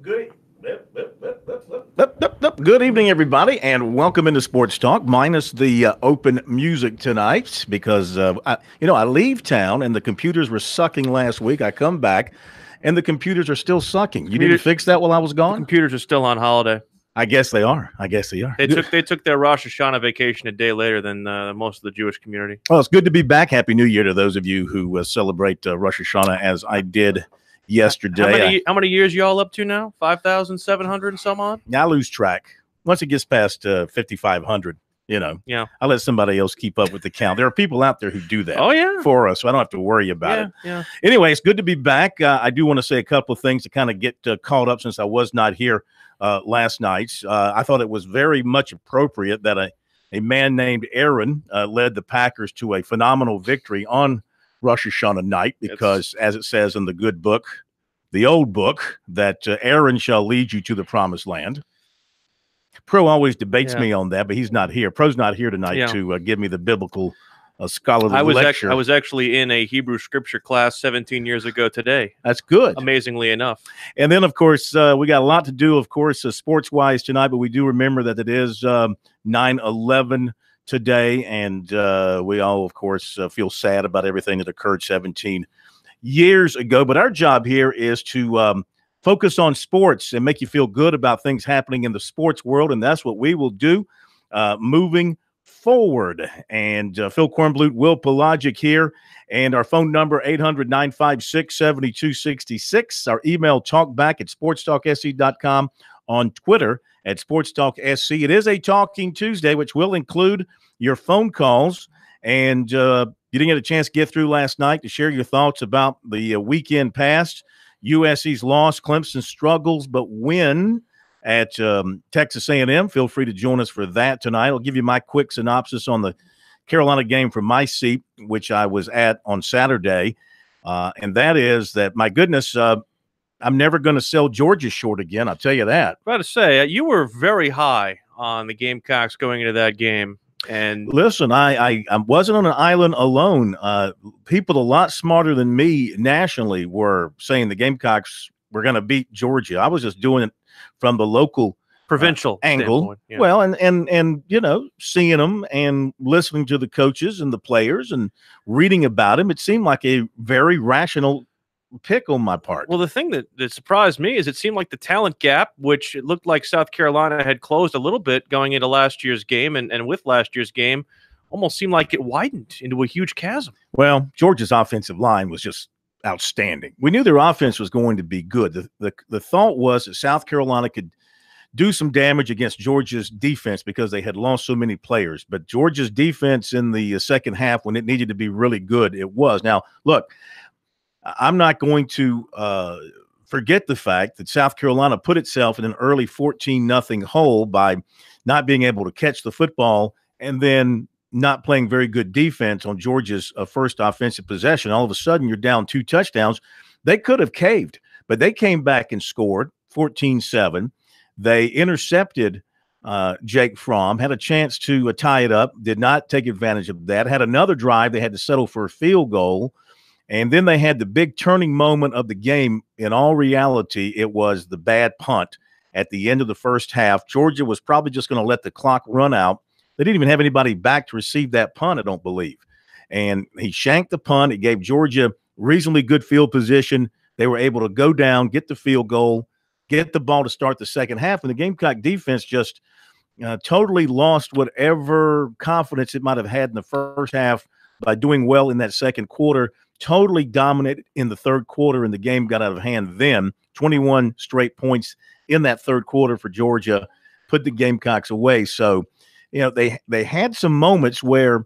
Good. Good evening, everybody, and welcome into Sports Talk. Minus the open music tonight, because I leave town and the computers were sucking last week. I come back, and the computers are still sucking. You didn't fix that while I was The gone? computers are still on holiday. I guess they are. They took their Rosh Hashanah vacation a day later than most of the Jewish community. Well, it's good to be back. Happy New Year to those of you who celebrate Rosh Hashanah, as I did yesterday. How many years y'all up to now? 5,700 and some odd? I lose track. Once it gets past 5,500, Yeah. I let somebody else keep up with the count. There are people out there who do that for us, so I don't have to worry about it. Yeah. Anyway, it's good to be back. I do want to say a couple of things to kind of get caught up since I was not here last night. I thought it was very much appropriate that a man named Aaron led the Packers to a phenomenal victory on Rosh Hashanah night because, as it says in the good book, the old book, that Aaron shall lead you to the promised land. Pro always debates me on that, but he's not here. Pro's not here tonight to give me the biblical scholarly lecture. I was actually in a Hebrew scripture class 17 years ago today. That's good. Amazingly enough. And then, of course, we got a lot to do, of course, sports-wise tonight, but we do remember that it is 9/11 today, and we all, of course, feel sad about everything that occurred 17 years ago. But our job here is to focus on sports and make you feel good about things happening in the sports world, and that's what we will do moving forward. And Phil Kornblut, Will Pelagic here, and our phone number 800-956-7266. Our email talkback@sportstalksc.com, on Twitter @SportsTalkSC. It is a Talking Tuesday, which will include your phone calls. And you didn't get a chance to get through last night to share your thoughts about the weekend past. USC's loss, Clemson struggles, but win at Texas A&M. Feel free to join us for that tonight. I'll give you my quick synopsis on the Carolina game from my seat, which I was at on Saturday. And that is that, my goodness, I'm never going to sell Georgia short again. I'll tell you that. I was about to say, you were very high on the Gamecocks going into that game. And listen, I wasn't on an island alone. People a lot smarter than me nationally were saying the Gamecocks were going to beat Georgia. I was just doing it from the local provincial angle. Yeah. Well, and seeing them and listening to the coaches and the players and reading about them, it seemed like a very rational pick on my part. Well, the thing that surprised me is it seemed like the talent gap, which it looked like South Carolina had closed a little bit going into last year's game, and with last year's game, almost seemed like it widened into a huge chasm. Well, Georgia's offensive line was just outstanding. We knew their offense was going to be good. The thought was that South Carolina could do some damage against Georgia's defense because they had lost so many players. But Georgia's defense in the second half, when it needed to be really good, it was. Now, look, I'm not going to forget the fact that South Carolina put itself in an early 14-0 hole by not being able to catch the football and then not playing very good defense on Georgia's first offensive possession. All of a sudden, you're down 2 touchdowns. They could have caved, but they came back and scored 14-7. They intercepted Jake Fromm, had a chance to tie it up, did not take advantage of that, had another drive. They had to settle for a field goal. And then they had the big turning moment of the game. In all reality, it was the bad punt at the end of the first half. Georgia was probably just going to let the clock run out. They didn't even have anybody back to receive that punt, I don't believe. And he shanked the punt. It gave Georgia reasonably good field position. They were able to go down, get the field goal, get the ball to start the second half. And the Gamecock defense just totally lost whatever confidence it might have had in the first half by doing well in that second quarter. Totally dominated in the third quarter, and the game got out of hand then. 21 straight points in that third quarter for Georgia, put the Gamecocks away. So, they had some moments where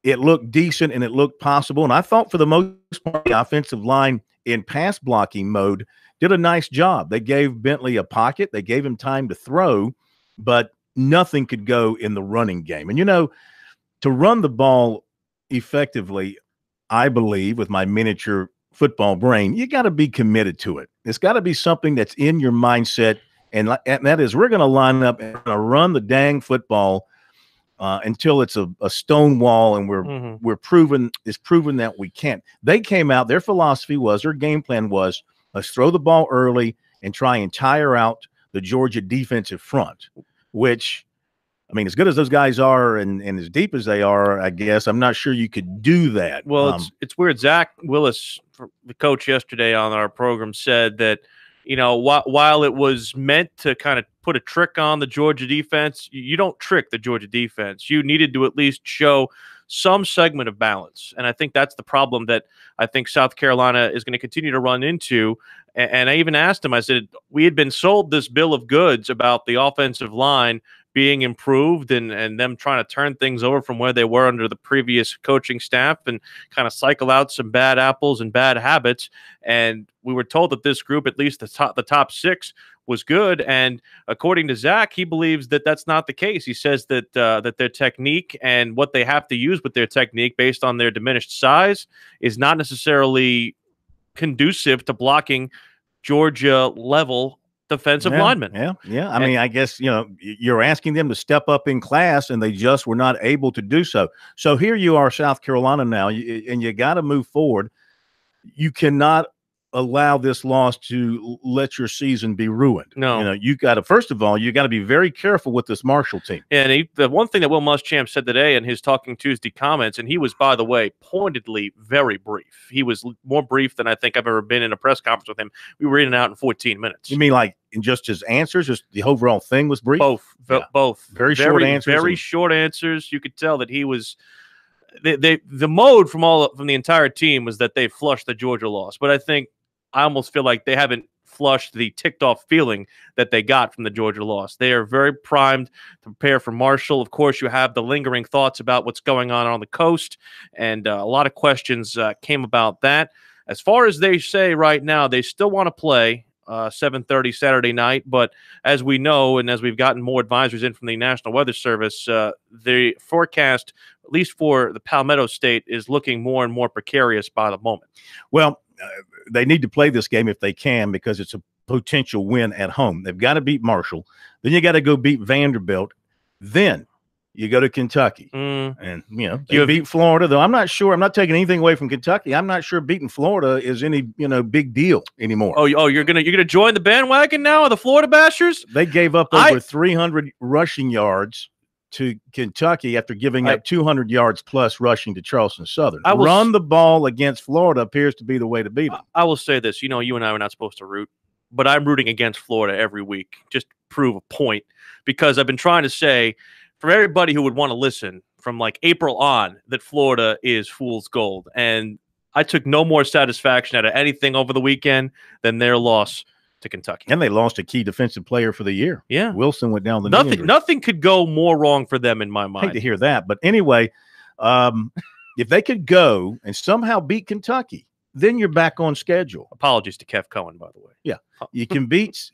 it looked decent and it looked possible. And I thought for the most part, the offensive line in pass blocking mode did a nice job. They gave Bentley a pocket. They gave him time to throw, but nothing could go in the running game. And, to run the ball effectively, I believe, with my miniature football brain, you got to be committed to it. It's got to be something that's in your mindset, and that is, we're going to line up and run the dang football until it's a stone wall, and we're proven that we can't. They came out. Their philosophy was, their game plan was, let's throw the ball early and try and tire out the Georgia defensive front, which, I mean, as good as those guys are and as deep as they are, I guess, I'm not sure you could do that. Well, it's weird. Zach Willis, the coach yesterday on our program, said that, while it was meant to kind of put a trick on the Georgia defense, you don't trick the Georgia defense. You needed to at least show some segment of balance. And I think that's the problem that I think South Carolina is going to continue to run into. And I even asked him, I said, we had been sold this bill of goods about the offensive line being improved and them trying to turn things over from where they were under the previous coaching staff and kind of cycle out some bad apples and bad habits. And we were told that this group, at least the top six, was good. And according to Zach, he believes that that's not the case. He says that that their technique and what they have to use with their technique based on their diminished size is not necessarily conducive to blocking Georgia level defensive linemen. Yeah. I mean, I guess, you're asking them to step up in class and they just were not able to do so. So here you are, South Carolina now, and you got to move forward. You cannot allow this loss to let your season be ruined. No. You got to, first of all, you got to be very careful with this Marshall team. And the one thing that Will Muschamp said today in his Talking Tuesday comments, and he was, by the way, pointedly very brief. He was more brief than I think I've ever been in a press conference with him. We were in and out in 14 minutes. You mean like in just his answers, just the overall thing was brief? Both. Very short answers. Very short answers. You could tell that he was the mode from the entire team was that they flushed the Georgia loss. But I almost feel like they haven't flushed the ticked off feeling that they got from the Georgia loss. They are very primed to prepare for Marshall. Of course, you have the lingering thoughts about what's going on the coast, and a lot of questions came about that. As far as they say right now, they still want to play 7:30 Saturday night, but as we know, and as we've gotten more advisories in from the National Weather Service, the forecast, at least for the Palmetto State, is looking more and more precarious by the moment. Well, they need to play this game if they can, because it's a potential win at home. They've got to beat Marshall. Then you got to go beat Vanderbilt. Then you go to Kentucky. And, they beat Florida, though I'm not sure. I'm not taking anything away from Kentucky. I'm not sure beating Florida is any, big deal anymore. Oh, you're gonna join the bandwagon now of the Florida Bashers? They gave up over 300 rushing yards to Kentucky after giving up 200 yards plus rushing to Charleston Southern. Run the ball against Florida appears to be the way to beat them. I will say this, you and I are not supposed to root, but I'm rooting against Florida every week just to prove a point, because I've been trying to say, for everybody who would want to listen from like April on, that Florida is fool's gold. And I took no more satisfaction out of anything over the weekend than their loss to Kentucky. And they lost a key defensive player for the year. Yeah. Wilson went down the Nothing could go more wrong for them in my mind. I hate to hear that. But anyway, if they could go and somehow beat Kentucky, then you're back on schedule. Apologies to Kev Cohen, by the way. Yeah. If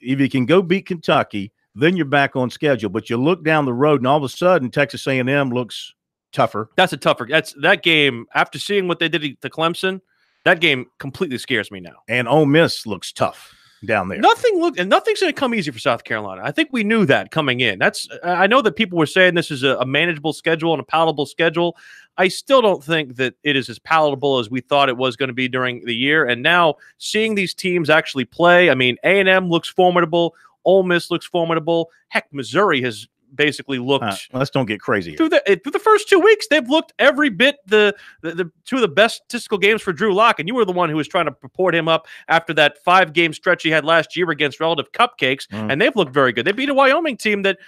you can go beat Kentucky, then you're back on schedule. But you look down the road and all of a sudden Texas A&M looks tougher. That game, after seeing what they did to Clemson, that game completely scares me now. And Ole Miss looks tough down there. Nothing's going to come easy for South Carolina. I think we knew that coming in. I know that people were saying this is a manageable schedule and a palatable schedule. I still don't think that it is as palatable as we thought it was going to be during the year. And now seeing these teams actually play, I mean, A&M looks formidable. Ole Miss looks formidable. Heck, Missouri has basically looked. Let's don't get crazy through the first 2 weeks. They've looked every bit the two of the best statistical games for Drew Lock, and you were the one who was trying to purport him up after that 5-game stretch he had last year against relative cupcakes, and they've looked very good. They beat a Wyoming team that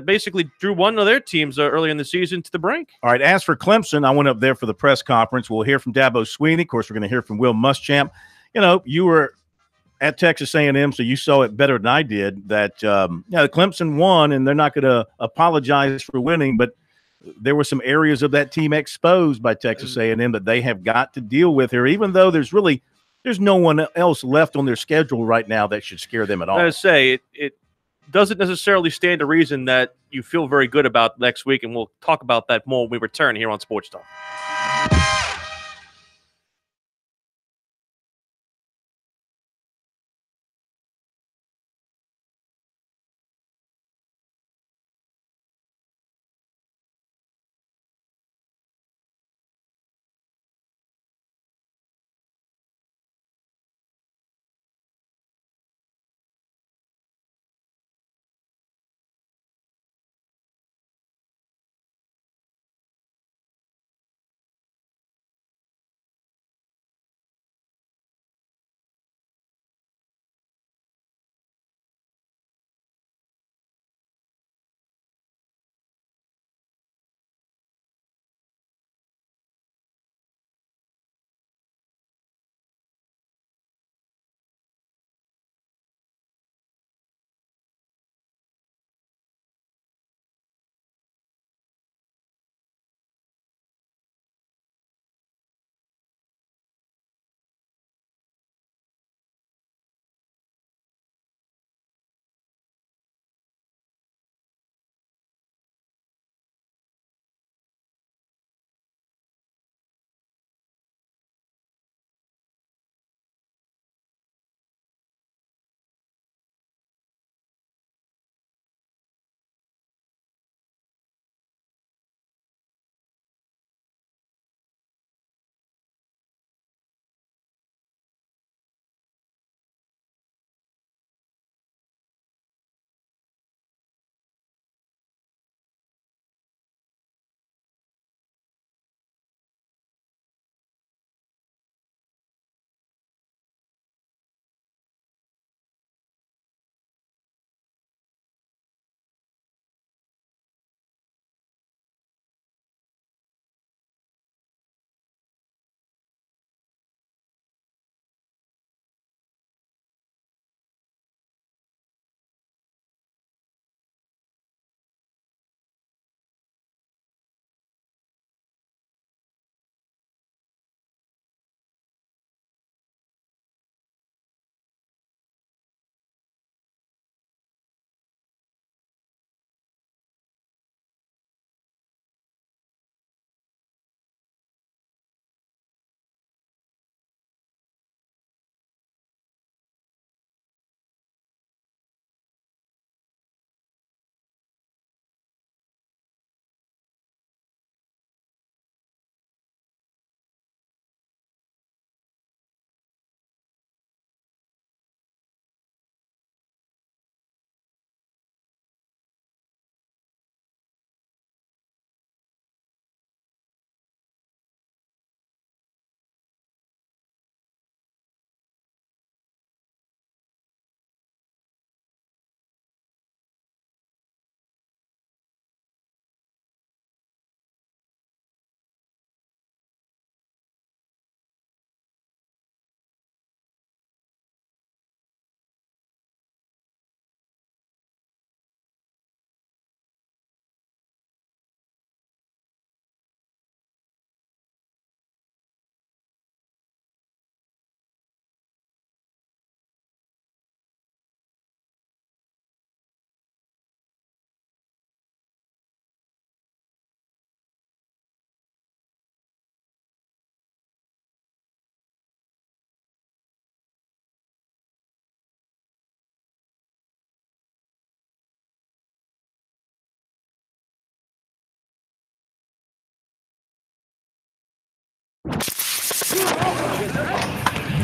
basically drew one of their teams early in the season to the brink. All right. As for Clemson, I went up there for the press conference. We'll hear from Dabo Swinney. Of course, we're going to hear from Will Muschamp. You were at Texas A&M, so you saw it better than I did, that Clemson won, and they're not going to apologize for winning, but there were some areas of that team exposed by Texas A&M that they have got to deal with here, even though there's no one else left on their schedule right now that should scare them at all. I say it doesn't necessarily stand to reason that you feel very good about next week, and we'll talk about that more when we return here on Sports Talk.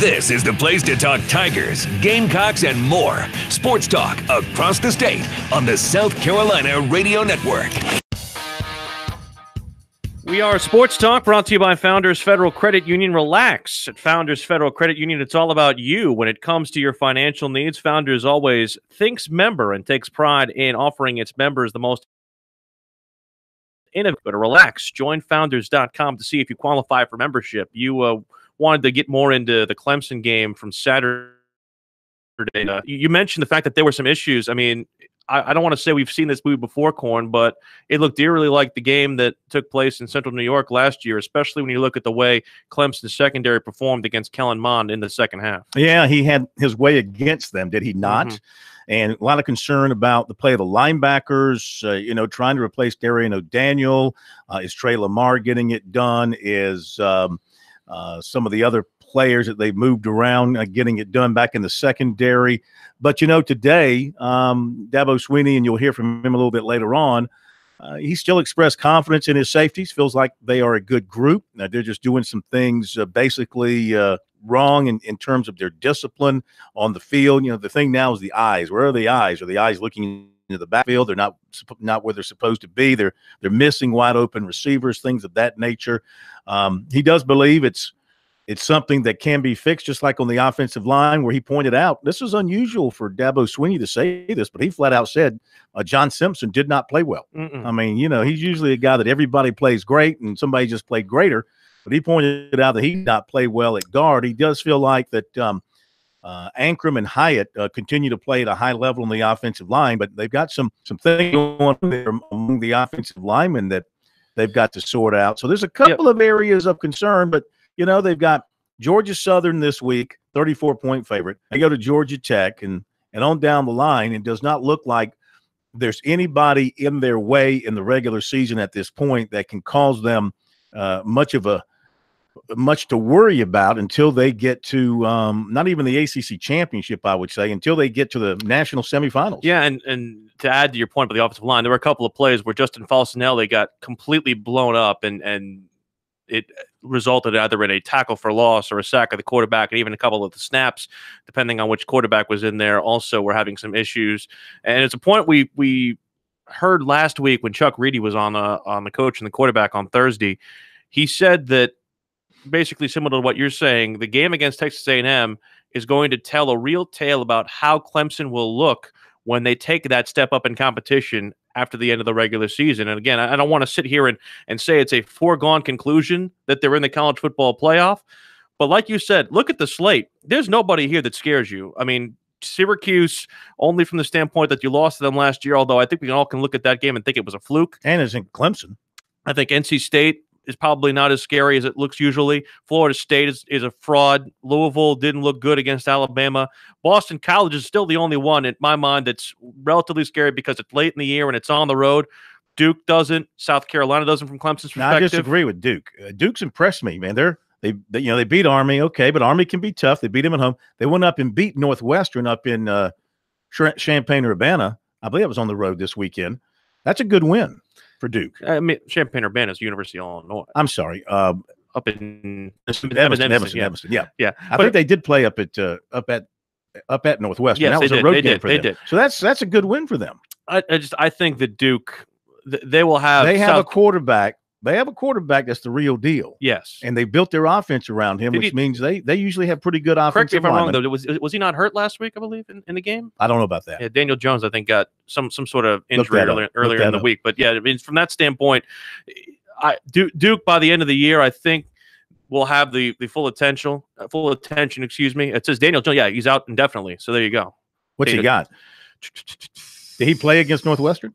This is the place to talk Tigers, Gamecocks, and more. Sports talk across the state on the South Carolina Radio Network. We are Sports Talk, brought to you by Founders Federal Credit Union. Relax. At Founders Federal Credit Union, it's all about you when it comes to your financial needs. Founders always thinks member and takes pride in offering its members the most innovative. But relax. Join Founders.com to see if you qualify for membership. You wanted to get more into the Clemson game from Saturday. You mentioned the fact that there were some issues. I mean, I don't want to say we've seen this movie before, Corn, but it looked eerily like the game that took place in Central New York last year, especially when you look at the way Clemson's secondary performed against Kellen Mond in the second half. Yeah, he had his way against them, did he not? Mm-hmm. And a lot of concern about the play of the linebackers, trying to replace Darian O'Daniel. Is Trey Lamar getting it done? Is some of the other players that they've moved around getting it done back in the secondary? But, today, Dabo Swinney, and you'll hear from him a little bit later on, he still expressed confidence in his safeties, feels like they are a good group. Now, they're just doing some things basically wrong in terms of their discipline on the field. The thing now is the eyes. Where are the eyes? Are the eyes looking into the backfield? They're not where they're supposed to be. They're missing wide open receivers, things of that nature. He does believe it's something that can be fixed, just like on the offensive line, where he pointed out this is unusual for Dabo Swinney to say this, but he flat out said John Simpson did not play well. I mean, he's usually a guy that everybody plays great and somebody just played greater, but he pointed out that he did not play well at guard. He does feel like that Ankrum and Hyatt continue to play at a high level on the offensive line, but they've got some things going on there among the offensive linemen that they've got to sort out. So there's a couple of areas of concern, but they've got Georgia Southern this week, 34-point favorite. They go to Georgia Tech, and on down the line, it does not look like there's anybody in their way in the regular season at this point that can cause them much to worry about until they get to not even the ACC championship, I would say, until they get to the national semifinals. Yeah, and to add to your point about the offensive line, there were a couple of plays where Justin Falcinelli got completely blown up, and it resulted either in a tackle for loss or a sack of the quarterback, and even a couple of the snaps, depending on which quarterback was in there, also were having some issues. And it's a point we heard last week when Chuck Reedy was on the coach and the quarterback on Thursday. He said that basically similar to what you're saying, the game against Texas A&M is going to tell a real tale about how Clemson will look when they take that step up in competition after the end of the regular season. And again, I don't want to sit here and say it's a foregone conclusion that they're in the college football playoff. But like you said, look at the slate. There's nobody here that scares you. I mean, Syracuse, only from the standpoint that you lost to them last year, although I think we all can look at that game and think it was a fluke. And it's in Clemson. I think NC State is probably not as scary as it looks usually. Florida State is a fraud. Louisville didn't look good against Alabama. Boston College is still the only one in my mind that's relatively scary because it's late in the year and it's on the road. Duke doesn't. South Carolina doesn't from Clemson's perspective. Now, I disagree with Duke. Duke's impressed me, man. They beat Army, okay, but Army can be tough. They beat them at home. They went up and beat Northwestern up in Champaign-Urbana. I believe it was on the road this weekend. That's a good win for Duke. I mean, Champaign-Urbana is University of Illinois. I'm sorry. Up in Evanston. Yeah. I think they did play up at Northwestern. Yes, that was a road game for them. They did. So that's a good win for them. I think that Duke, they will have. They have a quarterback. They have a quarterback that's the real deal. Yes. And they built their offense around him, which means they usually have pretty good offensive. Correct me if I'm wrong, though. Was he not hurt last week, I believe, in the game? I don't know about that. Yeah, Daniel Jones, I think, got some sort of injury earlier in the week. But, yeah, I mean, from that standpoint, Duke, by the end of the year, I think, will have the full attention. It says Daniel Jones. Yeah, he's out indefinitely. So there you go. What's he got? Did he play against Northwestern?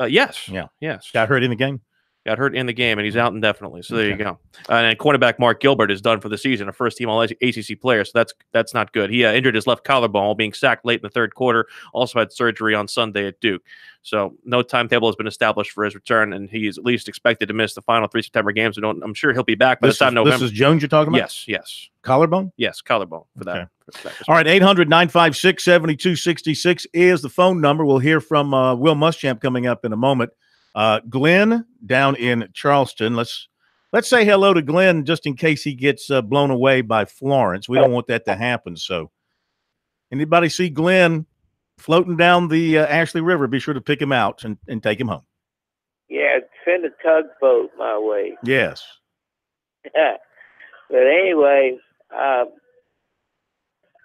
Yes. Yeah. Yes. Got hurt in the game? Got hurt in the game, and he's out indefinitely. So there you go. And cornerback Mark Gilbert is done for the season, a first-team All-ACC player. So that's not good. He injured his left collarbone while being sacked late in the third quarter. Also had surgery on Sunday at Duke. So no timetable has been established for his return, and he is at least expected to miss the final 3 September games. I'm sure he'll be back by the time November. This is Jones you're talking about? Yes. Collarbone? Yes, collarbone for that. Okay. All right, 800-956-7266 is the phone number. We'll hear from Will Muschamp coming up in a moment. Glenn down in Charleston. Let's let's say hello to Glenn just in case he gets blown away by Florence. We don't want that to happen. So anybody see Glenn floating down the Ashley River, be sure to pick him out and take him home. Yeah, send a tugboat my way. Yes. But anyway,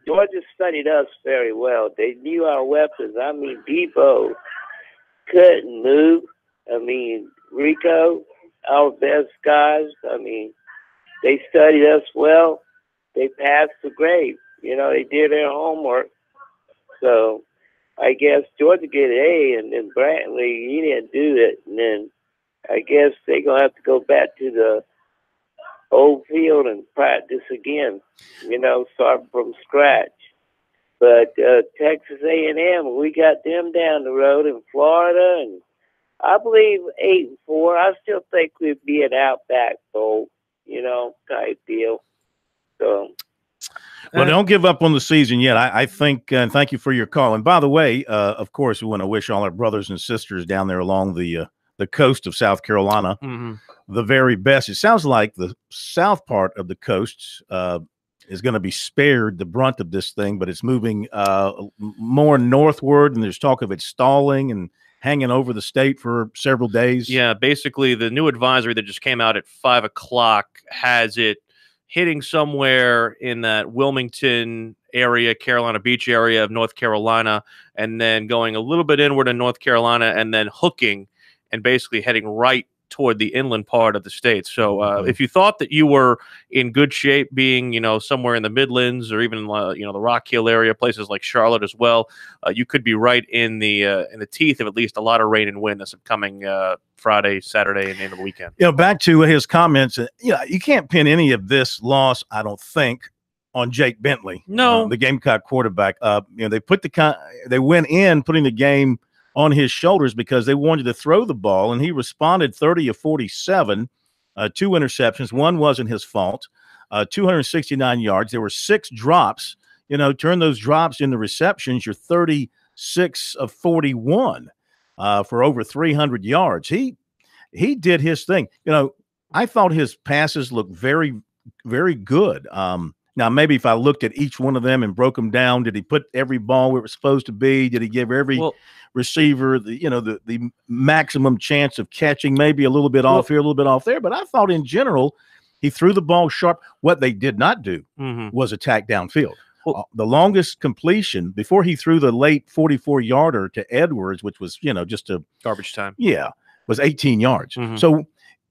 Georgia studied us very well. They knew our weapons. I mean, Debo couldn't move. I mean, Rico, our best guys. I mean, they studied us well. They passed the grade. You know, they did their homework. So I guess Georgia get an A, and then Brantley, he didn't do it. And then I guess they're going to have to go back to the old field and practice again, you know, start from scratch. But Texas A&M, we got them down the road in Florida, and I believe 8-4. I still think we'd be an Outback Bowl, you know, type deal. So, well, don't give up on the season yet. I think, and thank you for your call. And by the way, of course, we want to wish all our brothers and sisters down there along the coast of South Carolina the very best. It sounds like the south part of the coast is going to be spared the brunt of this thing, but it's moving more northward, and there's talk of it stalling and hanging over the state for several days. Yeah, basically the new advisory that just came out at 5 o'clock has it hitting somewhere in that Wilmington area, Carolina Beach area of North Carolina, and then going a little bit inward in North Carolina, and then hooking and basically heading right toward the inland part of the state. So if you thought that you were in good shape being, you know, somewhere in the Midlands or even, you know, the Rock Hill area, places like Charlotte as well, you could be right in the teeth of at least a lot of rain and wind this upcoming Friday, Saturday, and into the weekend. You know, back to his comments, you know, you can't pin any of this loss, I don't think, on Jake Bentley. No. The Gamecock quarterback. You know, they went in putting the game on his shoulders because they wanted to throw the ball, and he responded 30 of 47, 2 interceptions. One wasn't his fault, 269 yards. There were 6 drops. You know, turn those drops into receptions, you're 36 of 41 for over 300 yards. He did his thing. You know, I thought his passes looked very, very good. Now, maybe if I looked at each one of them and broke them down, did he put every ball where it was supposed to be? Did he give every receiver the maximum chance of catching? Maybe a little bit off here, a little bit off there. But I thought in general, he threw the ball sharp. What they did not do was attack downfield. Well, the longest completion before he threw the late 44-yarder to Edwards, which was, you know, just a garbage time. Yeah, was 18 yards. So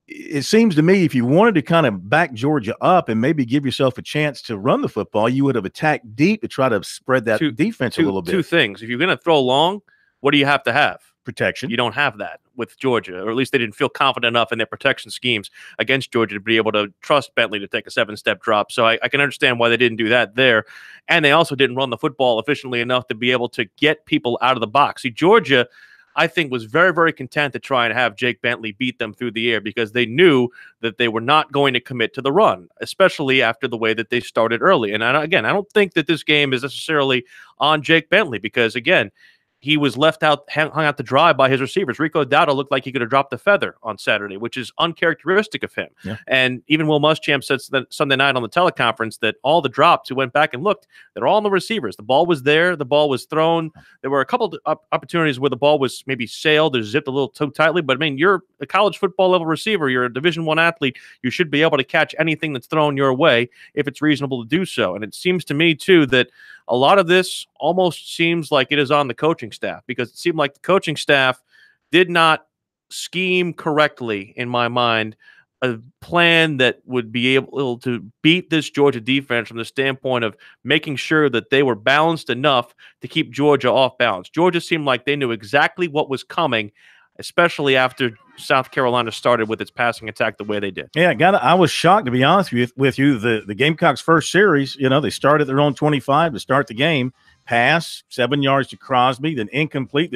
it seems to me if you wanted to kind of back Georgia up and maybe give yourself a chance to run the football, you would have attacked deep to try to spread that defense a little bit. 2 things. If you're going to throw long, what do you have to have? Protection. You don't have that with Georgia, or at least they didn't feel confident enough in their protection schemes against Georgia to be able to trust Bentley to take a 7-step drop. So I can understand why they didn't do that there. And they also didn't run the football efficiently enough to be able to get people out of the box. See, Georgia, I think, was very, very content to try and have Jake Bentley beat them through the air because they knew that they were not going to commit to the run, especially after the way that they started early. And I don't think that this game is necessarily on Jake Bentley because, again, he was left out, hung out to dry by his receivers. Rico Dowdle looked like he could have dropped a feather on Saturday, which is uncharacteristic of him. Yeah. And even Will Muschamp said Sunday night on the teleconference that all the drops, who went back and looked, they're all on the receivers. The ball was there. The ball was thrown. There were a couple of opportunities where the ball was maybe sailed or zipped a little too tightly. But, I mean, you're a college football level receiver. You're a Division I athlete. You should be able to catch anything that's thrown your way if it's reasonable to do so. And it seems to me, too, that a lot of this almost seems like it is on the coaching staff because it seemed like the coaching staff did not scheme correctly, in my mind, a plan that would be able to beat this Georgia defense from the standpoint of making sure that they were balanced enough to keep Georgia off balance. Georgia seemed like they knew exactly what was coming, especially after South Carolina started with its passing attack the way they did. Yeah, I was shocked, to be honest with you. The Gamecocks' first series, you know, they started their own 25 to start the game. Pass, 7 yards to Crosby, then incomplete.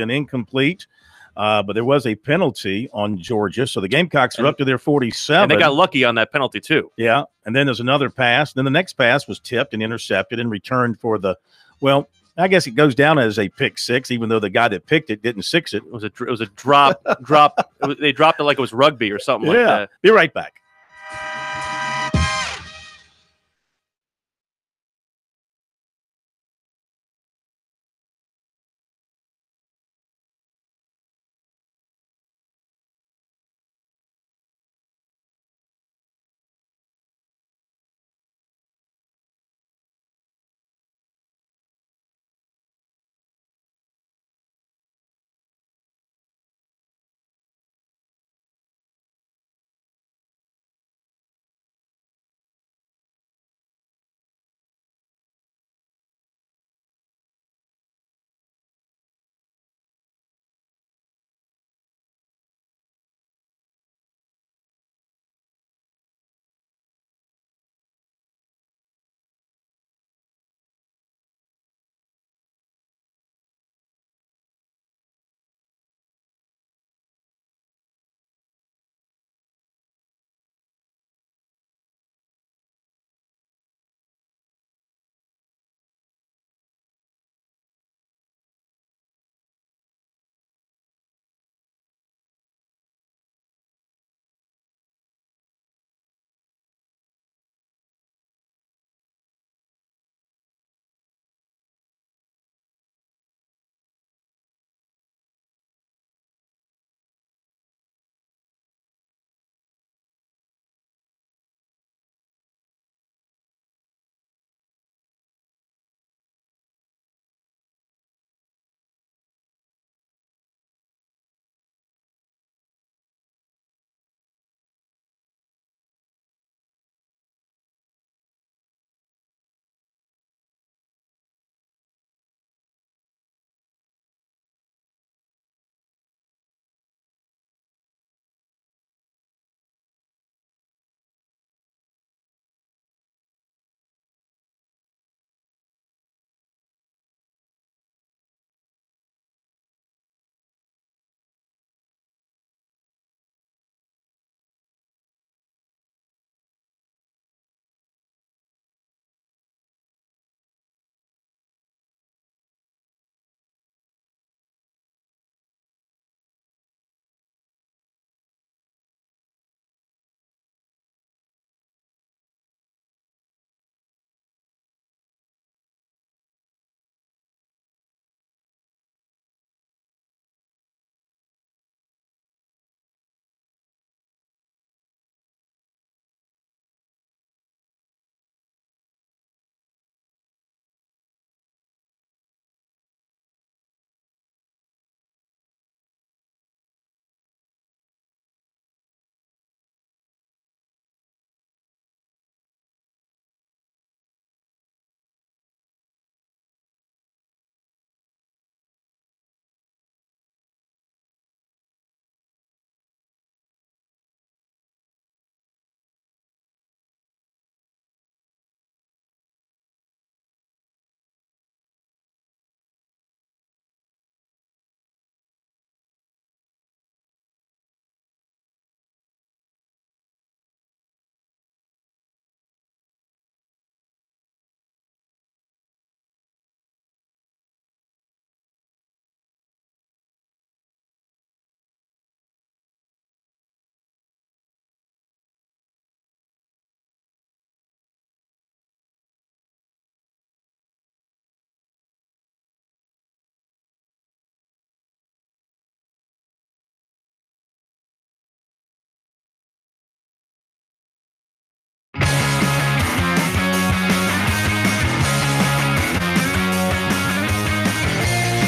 But there was a penalty on Georgia, so the Gamecocks are up to their 47. And they got lucky on that penalty, too. Yeah, and then there's another pass. Then the next pass was tipped and intercepted and returned for the, well, I guess it goes down as a pick six, even though the guy that picked it didn't six it. It was a drop. They dropped it like it was rugby or something like that. Be right back.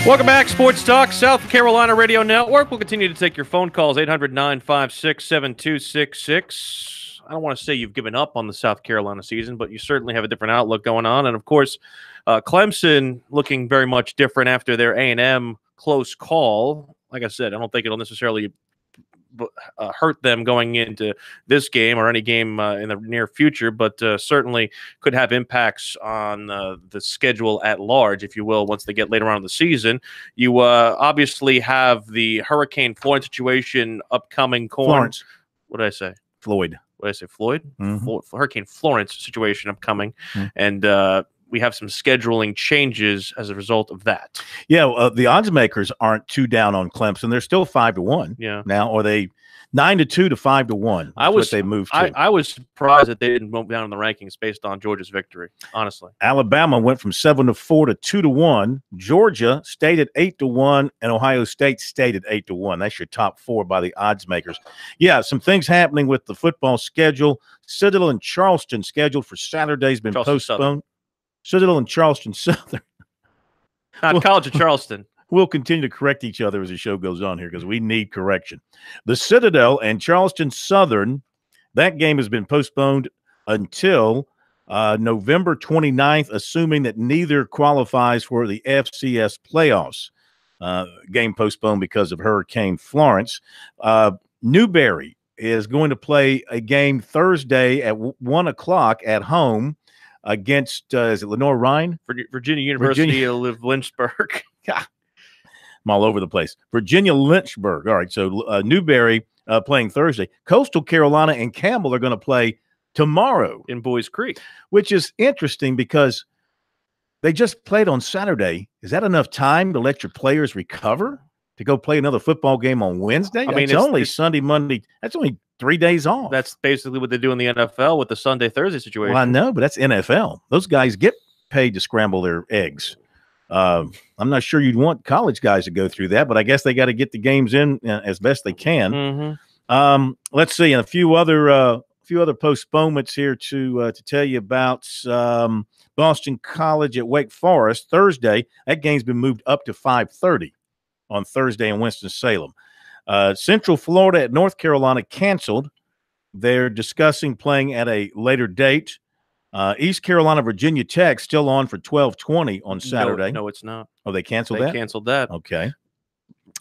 Welcome back, Sports Talk, South Carolina Radio Network. We'll continue to take your phone calls, 800-956-7266. I don't want to say you've given up on the South Carolina season, but you certainly have a different outlook going on. And, of course, Clemson looking very much different after their A&M close call. Like I said, I don't think it'll necessarily hurt them going into this game or any game in the near future, but certainly could have impacts on the schedule at large, if you will, once they get later on in the season. You obviously have the Hurricane Florence situation upcoming. Florence. What did I say? Floyd. What did I say? Floyd? Mm-hmm. Hurricane Florence situation upcoming. Mm-hmm. And we have some scheduling changes as a result of that. Yeah, the odds makers aren't too down on Clemson. They're still 5-1. Yeah. Now, or they 9-2 to 5-1. What they moved to. I was surprised that they didn't move down in the rankings based on Georgia's victory. Honestly, Alabama went from 7-4 to 2-1. Georgia stayed at 8-1, and Ohio State stayed at 8-1. That's your top four by the odds makers. Yeah, some things happening with the football schedule. Citadel and Charleston scheduled for Saturday has been postponed. Southern. Citadel and Charleston Southern. Not College of Charleston. We'll continue to correct each other as the show goes on here because we need correction. The Citadel and Charleston Southern, that game has been postponed until November 29th, assuming that neither qualifies for the FCS playoffs. Game postponed because of Hurricane Florence. Newberry is going to play a game Thursday at 1 o'clock at home against, is it Lenore Ryan? Virginia University of Lynchburg. Yeah. I'm all over the place. Virginia Lynchburg. All right, so Newberry playing Thursday. Coastal Carolina and Campbell are going to play tomorrow. In Boys Creek. Which is interesting because they just played on Saturday. Is that enough time to let your players recover to go play another football game on Wednesday? I mean, it's only Sunday, Monday. That's only 3 days off. That's basically what they do in the NFL with the Sunday, Thursday situation. Well, I know, but that's NFL. Those guys get paid to scramble their eggs. I'm not sure you'd want college guys to go through that, but I guess they got to get the games in as best they can. Mm-hmm. Let's see, and a few other postponements here to tell you about. Boston College at Wake Forest Thursday. That game's been moved up to 5:30 on Thursday in Winston-Salem. Central Florida at North Carolina canceled. They're discussing playing at a later date. East Carolina, Virginia Tech still on for 12:20 on Saturday. No, it's not. Oh, they canceled that? They canceled that. Okay.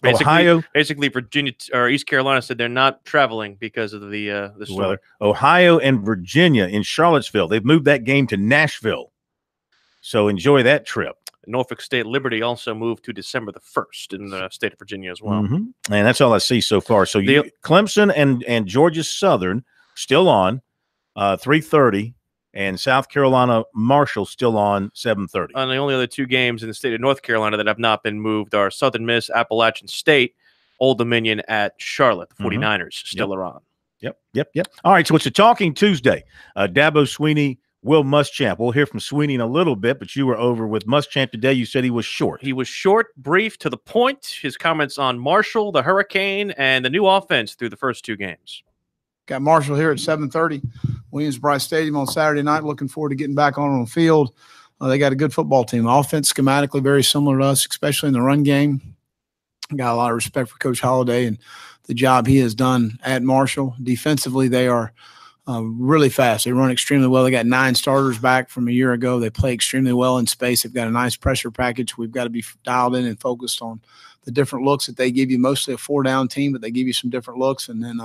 Basically, Virginia or East Carolina said they're not traveling because of the storm. Weather. Ohio and Virginia in Charlottesville. They've moved that game to Nashville. So enjoy that trip. Norfolk State Liberty also moved to December the 1st in the state of Virginia as well. Mm-hmm. And that's all I see so far. So Clemson and Georgia Southern still on 3:30. And South Carolina Marshall still on 7:30. And the only other two games in the state of North Carolina that have not been moved are Southern Miss, Appalachian State, Old Dominion at Charlotte. The 49ers still are on. Yep. All right, so it's a Talking Tuesday. Dabo Swinney, Will Muschamp. We'll hear from Swinney in a little bit, but you were over with Muschamp today. You said he was short. He was short, brief, to the point. His comments on Marshall, the Hurricane, and the new offense through the first two games. Got Marshall here at 7:30, Williams-Brice Stadium on Saturday night. Looking forward to getting back on the field. They got a good football team. Offense schematically very similar to us, especially in the run game. Got a lot of respect for Coach Holliday and the job he has done at Marshall. Defensively, they are really fast. They run extremely well. They got 9 starters back from a year ago. They play extremely well in space. They've got a nice pressure package. We've got to be dialed in and focused on the different looks that they give you. Mostly a 4-down team, but they give you some different looks. And then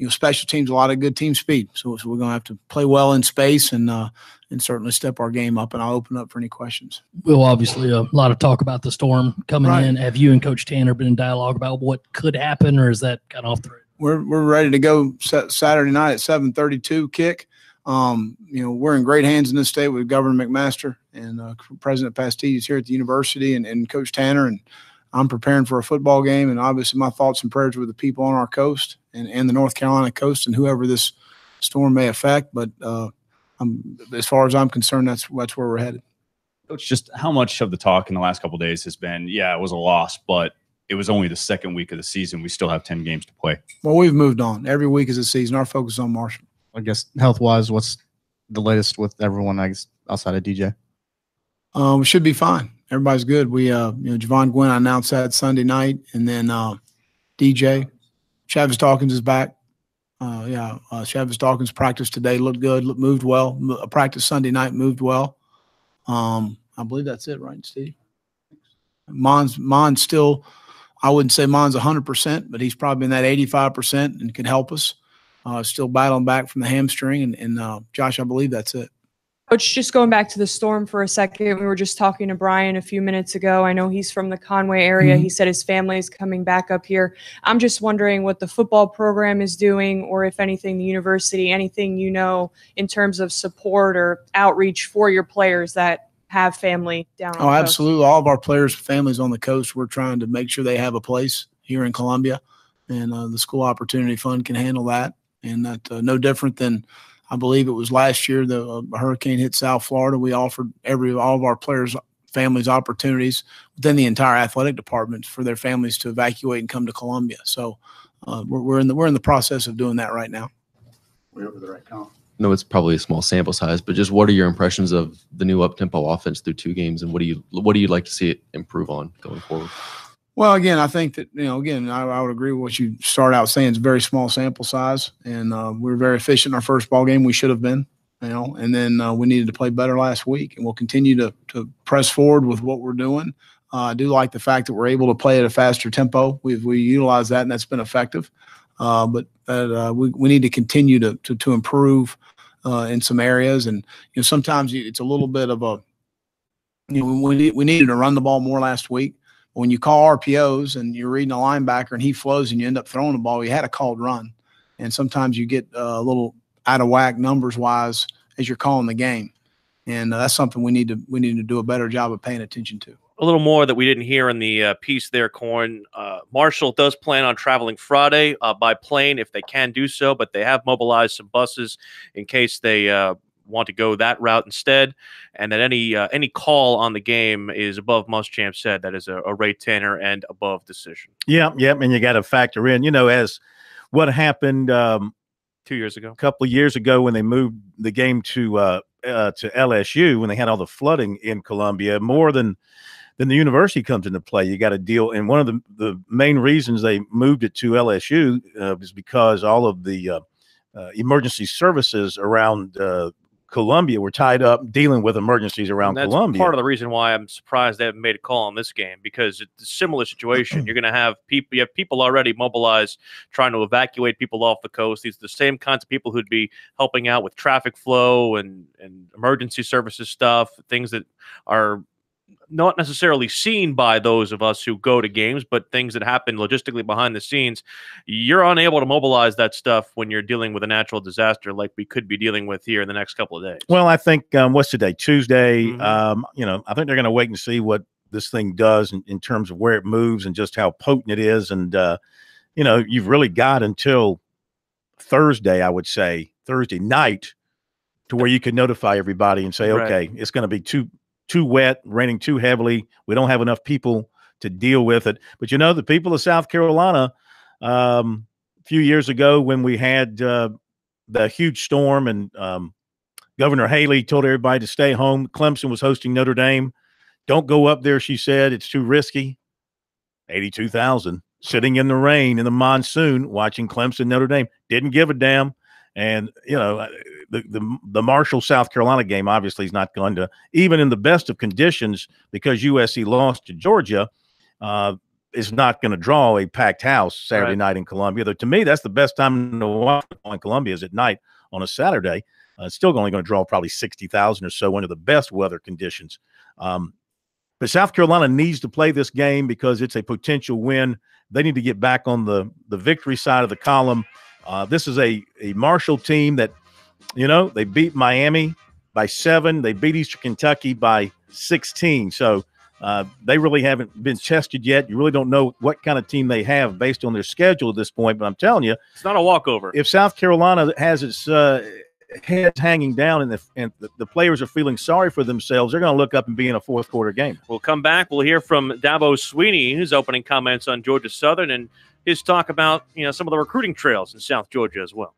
special teams, a lot of good team speed. So we're going to have to play well in space and certainly step our game up. And I'll open up for any questions. Well, obviously, a lot of talk about the storm coming in. Have you and Coach Tanner been in dialogue about what could happen, or is that kind of off the radar? We're ready to go Saturday night at 7:32 kick. We're in great hands in this state with Governor McMaster and President Pastides here at the university and Coach Tanner. And I'm preparing for a football game, and obviously my thoughts and prayers with the people on our coast and the North Carolina coast and whoever this storm may affect. But as far as I'm concerned, that's where we're headed. Coach, just how much of the talk in the last couple of days has been, it was a loss, but it was only the second week of the season. We still have 10 games to play. Well, we've moved on. Every week is a season. Our focus is on Marshall. I guess health-wise, what's the latest with everyone, I guess, outside of DJ? We should be fine. Everybody's good. We, Javon Gwynn, I announced that Sunday night, and then DJ Travis Dawkins is back. Travis Dawkins practiced today, looked good, moved well. Practice Sunday night, moved well. I believe that's it, right, Steve? Mon's still, I wouldn't say Mon's 100%, but he's probably in that 85% and can help us. Still battling back from the hamstring, and Josh, I believe that's it. Coach, just going back to the Storm for a second, we were just talking to Brian a few minutes ago. I know he's from the Conway area. He said his family is coming back up here. I'm just wondering what the football program is doing, or if anything, the university, anything you know in terms of support or outreach for your players that have family down on the coast. Absolutely. All of our players' families on the coast, we're trying to make sure they have a place here in Columbia, and the School Opportunity Fund can handle that. And that no different than, I believe it was last year, the hurricane hit South Florida. We offered all of our players' families opportunities within the entire athletic department for their families to evacuate and come to Columbia. So we're in the process of doing that right now. We're over the right count. No, it's probably a small sample size, but just what are your impressions of the new up-tempo offense through 2 games, and what do you like to see it improve on going forward? Well, again, I think that, I would agree with what you start out saying. It's a very small sample size, and we were very efficient in our first ball game. We should have been, and then we needed to play better last week, and we'll continue to press forward with what we're doing. I do like the fact that we're able to play at a faster tempo. We utilize that, and that's been effective. But we need to continue to improve in some areas, and sometimes it's a little bit of a we needed to run the ball more last week. When you call RPOs and you're reading a linebacker and he flows and you end up throwing the ball, you had a called run. And sometimes you get a little out of whack numbers-wise as you're calling the game. And that's something we need to do a better job of paying attention to. A little more that we didn't hear in the piece there, Corn. Marshall does plan on traveling Friday by plane if they can do so, but they have mobilized some buses in case they want to go that route instead, and that any call on the game is above Muschamp said. That is a Ray Tanner and above decision. Yeah, and you got to factor in, as what happened 2 years ago, a couple of years ago when they moved the game to LSU when they had all the flooding in Columbia. More than the university comes into play. You got to deal, and one of the main reasons they moved it to LSU is because all of the emergency services around Columbia were tied up dealing with emergencies around Columbia. Part of the reason why I'm surprised they haven't made a call on this game, because it's a similar situation. You're going to have people, you have people already mobilized trying to evacuate people off the coast. These are the same kinds of people who'd be helping out with traffic flow and emergency services stuff, things that are not necessarily seen by those of us who go to games, but things that happen logistically behind the scenes. You're unable to mobilize that stuff when you're dealing with a natural disaster like we could be dealing with here in the next couple of days. Well, I think what's today? Tuesday. I think they're going to wait and see what this thing does in terms of where it moves and just how potent it is. And, you've really got until Thursday, I would say, Thursday night, to where you can notify everybody and say, okay, it's going to be too wet, raining too heavily. We don't have enough people to deal with it. But, the people of South Carolina, a few years ago when we had the huge storm and Governor Haley told everybody to stay home. Clemson was hosting Notre Dame. Don't go up there, she said. It's too risky. 82,000 sitting in the rain in the monsoon watching Clemson, Notre Dame. Didn't give a damn. And, the Marshall, South Carolina game obviously is not going to, even in the best of conditions, because USC lost to Georgia, is not going to draw a packed house Saturday night in Columbia. Though to me, that's the best time to watch in Columbia is at night on a Saturday. It's still only going to draw probably 60,000 or so under the best weather conditions. But South Carolina needs to play this game because it's a potential win. They need to get back on the victory side of the column. This is a Marshall team that, they beat Miami by 7. They beat Eastern Kentucky by 16. So they really haven't been tested yet. You really don't know what kind of team they have based on their schedule at this point. But I'm telling you, it's not a walkover. If South Carolina has its heads hanging down and the players are feeling sorry for themselves, they're going to look up and be in a fourth quarter game. We'll come back. We'll hear from Dabo Sweeney, his opening comments on Georgia Southern, and his talk about some of the recruiting trails in South Georgia as well.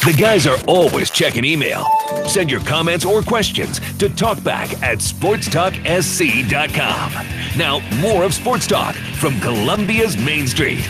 The guys are always checking email. Send your comments or questions to talkback@sportstalksc.com. Now, more of Sports Talk from Columbia's Main Street.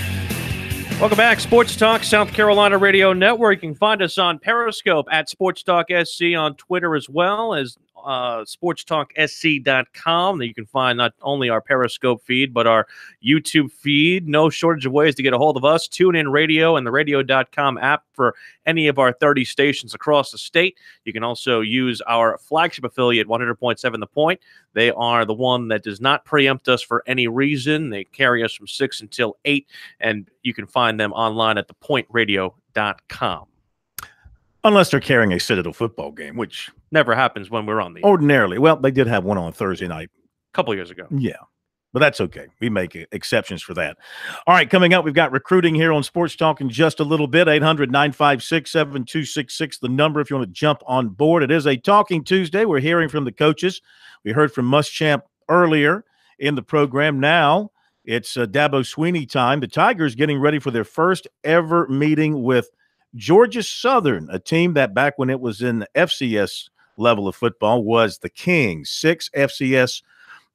Welcome back. Sports Talk, South Carolina Radio Network. You can find us on Periscope at SportsTalkSC, on Twitter as well as SportsTalkSC.com. That you can find not only our Periscope feed, but our YouTube feed. No shortage of ways to get a hold of us. TuneIn Radio and the radio.com app for any of our 30 stations across the state. You can also use our flagship affiliate, 100.7 The Point. They are the one that does not preempt us for any reason. They carry us from 6 until 8, and you can find them online at thepointradio.com. Unless they're carrying a Citadel football game, which never happens when we're on the ordinarily. Well, they did have one on Thursday night. A couple years ago. Yeah, but that's okay. We make exceptions for that. All right, coming up, we've got recruiting here on Sports Talk in just a little bit. 800-956-7266, the number if you want to jump on board. It is a Talking Tuesday. We're hearing from the coaches. We heard from Muschamp earlier in the program. Now it's Dabo Swinney time. The Tigers getting ready for their first ever meeting with Georgia Southern, a team that back when it was in the FCS level of football was the Kings. 6 FCS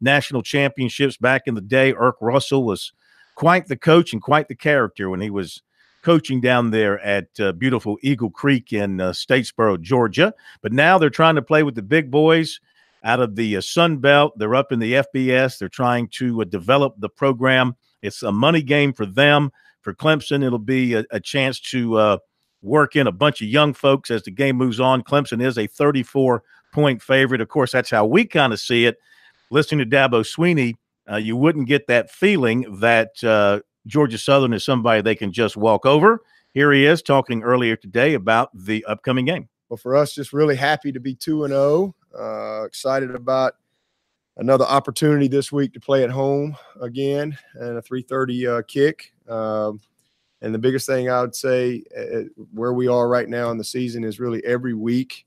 national championships back in the day. Irk Russell was quite the coach and quite the character when he was coaching down there at beautiful Eagle Creek in Statesboro, Georgia. But now they're trying to play with the big boys out of the Sun Belt. They're up in the FBS. They're trying to develop the program. It's a money game for them. For Clemson, it'll be a chance to work in a bunch of young folks as the game moves on. Clemson is a 34-point favorite. Of course, that's how we kind of see it. Listening to Dabo Swinney, you wouldn't get that feeling that Georgia Southern is somebody they can just walk over. Here he is talking earlier today about the upcoming game. Well, for us, just really happy to be 2-0. Excited about another opportunity this week to play at home again and a 3:30 kick. And the biggest thing I would say where we are right now in the season is really every week,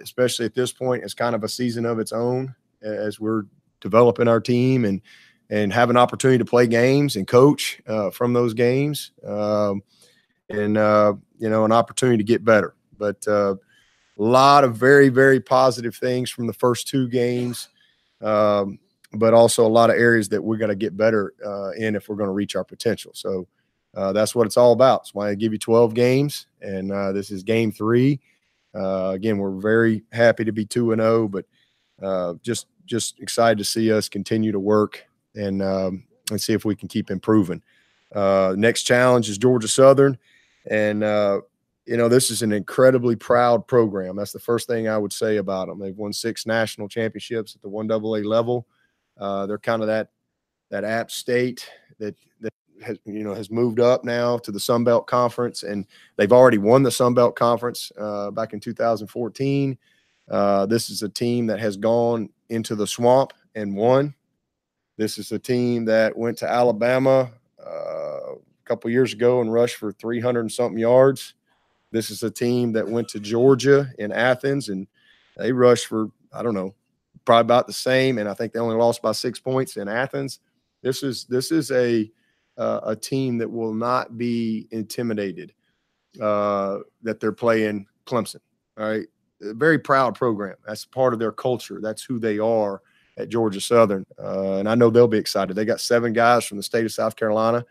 especially at this point, is kind of a season of its own as we're developing our team and have an opportunity to play games and coach from those games and an opportunity to get better. But a lot of very, very positive things from the first 2 games, but also a lot of areas that we're going to get better in if we're going to reach our potential. So that's what it's all about. That's why I give you 12 games, and this is game 3. Again, we're very happy to be 2-0, but just excited to see us continue to work and see if we can keep improving. Next challenge is Georgia Southern, and this is an incredibly proud program. That's the first thing I would say about them. They've won 6 national championships at the 1AA level. They're kind of that App State that has moved up now to the Sun Belt Conference, and they've already won the Sun Belt Conference back in 2014. This is a team that has gone into the swamp and won. This is a team that went to Alabama a couple years ago and rushed for 300 and something yards. This is a team that went to Georgia in Athens and they rushed for, I don't know, probably about the same. And I think they only lost by 6 points in Athens. This is a team that will not be intimidated that they're playing Clemson. All right. A very proud program. That's part of their culture. That's who they are at Georgia Southern. And I know they'll be excited. They got 7 guys from the state of South Carolina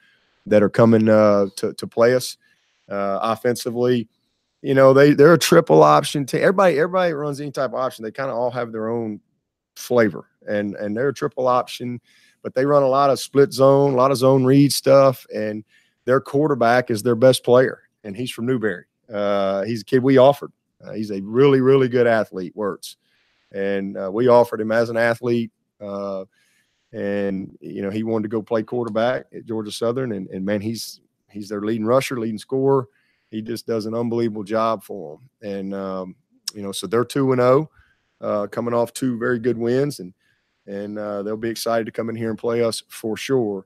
that are coming to play us offensively. They're a triple option team. Everybody runs any type of option. They kind of all have their own flavor, and they're a triple option, but they run a lot of split zone, a lot of zone read stuff, and their quarterback is their best player, and he's from Newberry. He's a kid we offered. He's a really, really good athlete, Wirtz. And we offered him as an athlete. And he wanted to go play quarterback at Georgia Southern. And man, he's their leading rusher, leading scorer. He just does an unbelievable job for them. And, so they're 2-0, coming off 2 very good wins. And they'll be excited to come in here and play us for sure.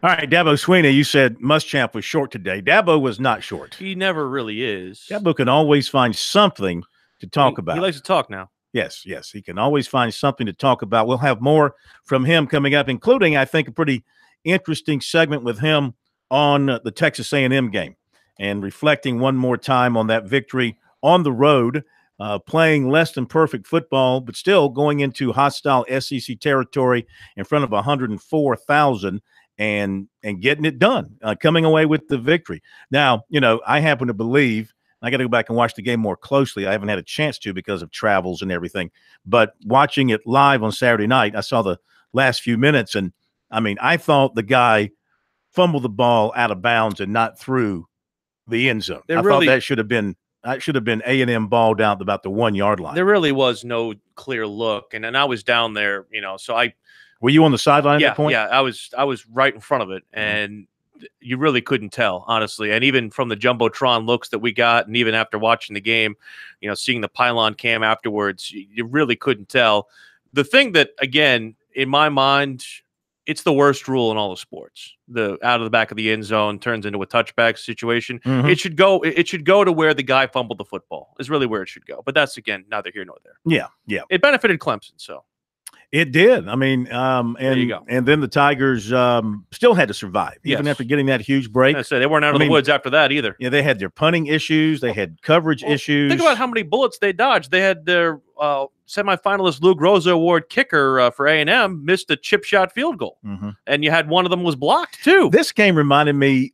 All right, Dabo Swinney, you said Muschamp was short today. Dabo was not short. He never really is. Dabo can always find something to talk about. He likes to talk now. Yes, he can always find something to talk about. We'll have more from him coming up, including, I think, a pretty interesting segment with him on the Texas A&M game. and reflecting one more time on that victory on the road, playing less than perfect football, but still going into hostile SEC territory in front of 104,000 and getting it done, coming away with the victory. Now, I happen to believe – I got to go back and watch the game more closely. I haven't had a chance to because of travels and everything. But watching it live on Saturday night, I saw the last few minutes, and, I thought the guy fumbled the ball out of bounds and not through the end zone. I thought that should have been A&M ball down about the 1 yard line. There really was no clear look, and I was down there, so I. Were you on the sideline at that point? Yeah, I was right in front of it, and you really couldn't tell, honestly. And even from the Jumbotron looks that we got, and even after watching the game, seeing the pylon cam afterwards, you really couldn't tell. The thing that, again, in my mind, it's the worst rule in all of sports. The out of the back of the end zone turns into a touchback situation. Mm-hmm. It should go to where the guy fumbled the football is really where it should go. But that's, again, neither here nor there. Yeah. It benefited Clemson, so. It did. There you go. And then the Tigers still had to survive, even after getting that huge break. I said they weren't out of the woods after that either. Yeah, they had their punting issues. They had coverage issues. Think about how many bullets they dodged. They had their semifinalist Lou Groza Award kicker for A&M missed a chip shot field goal. Mm-hmm. And you had one of them was blocked, too. This game reminded me,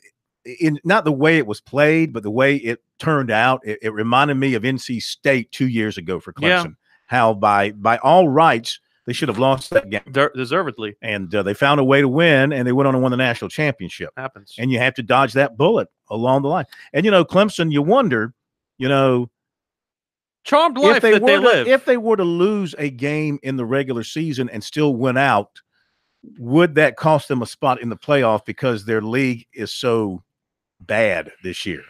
in not the way it was played, but the way it turned out, it reminded me of NC State 2 years ago for Clemson. Yeah. How by all rights, they should have lost that game. Deservedly. And they found a way to win, and they went on to win the national championship. Happens. And you have to dodge that bullet along the line. And, Clemson, you wonder, charmed life that they live. If they were to lose a game in the regular season and still win out, would that cost them a spot in the playoff because their league is so bad this year?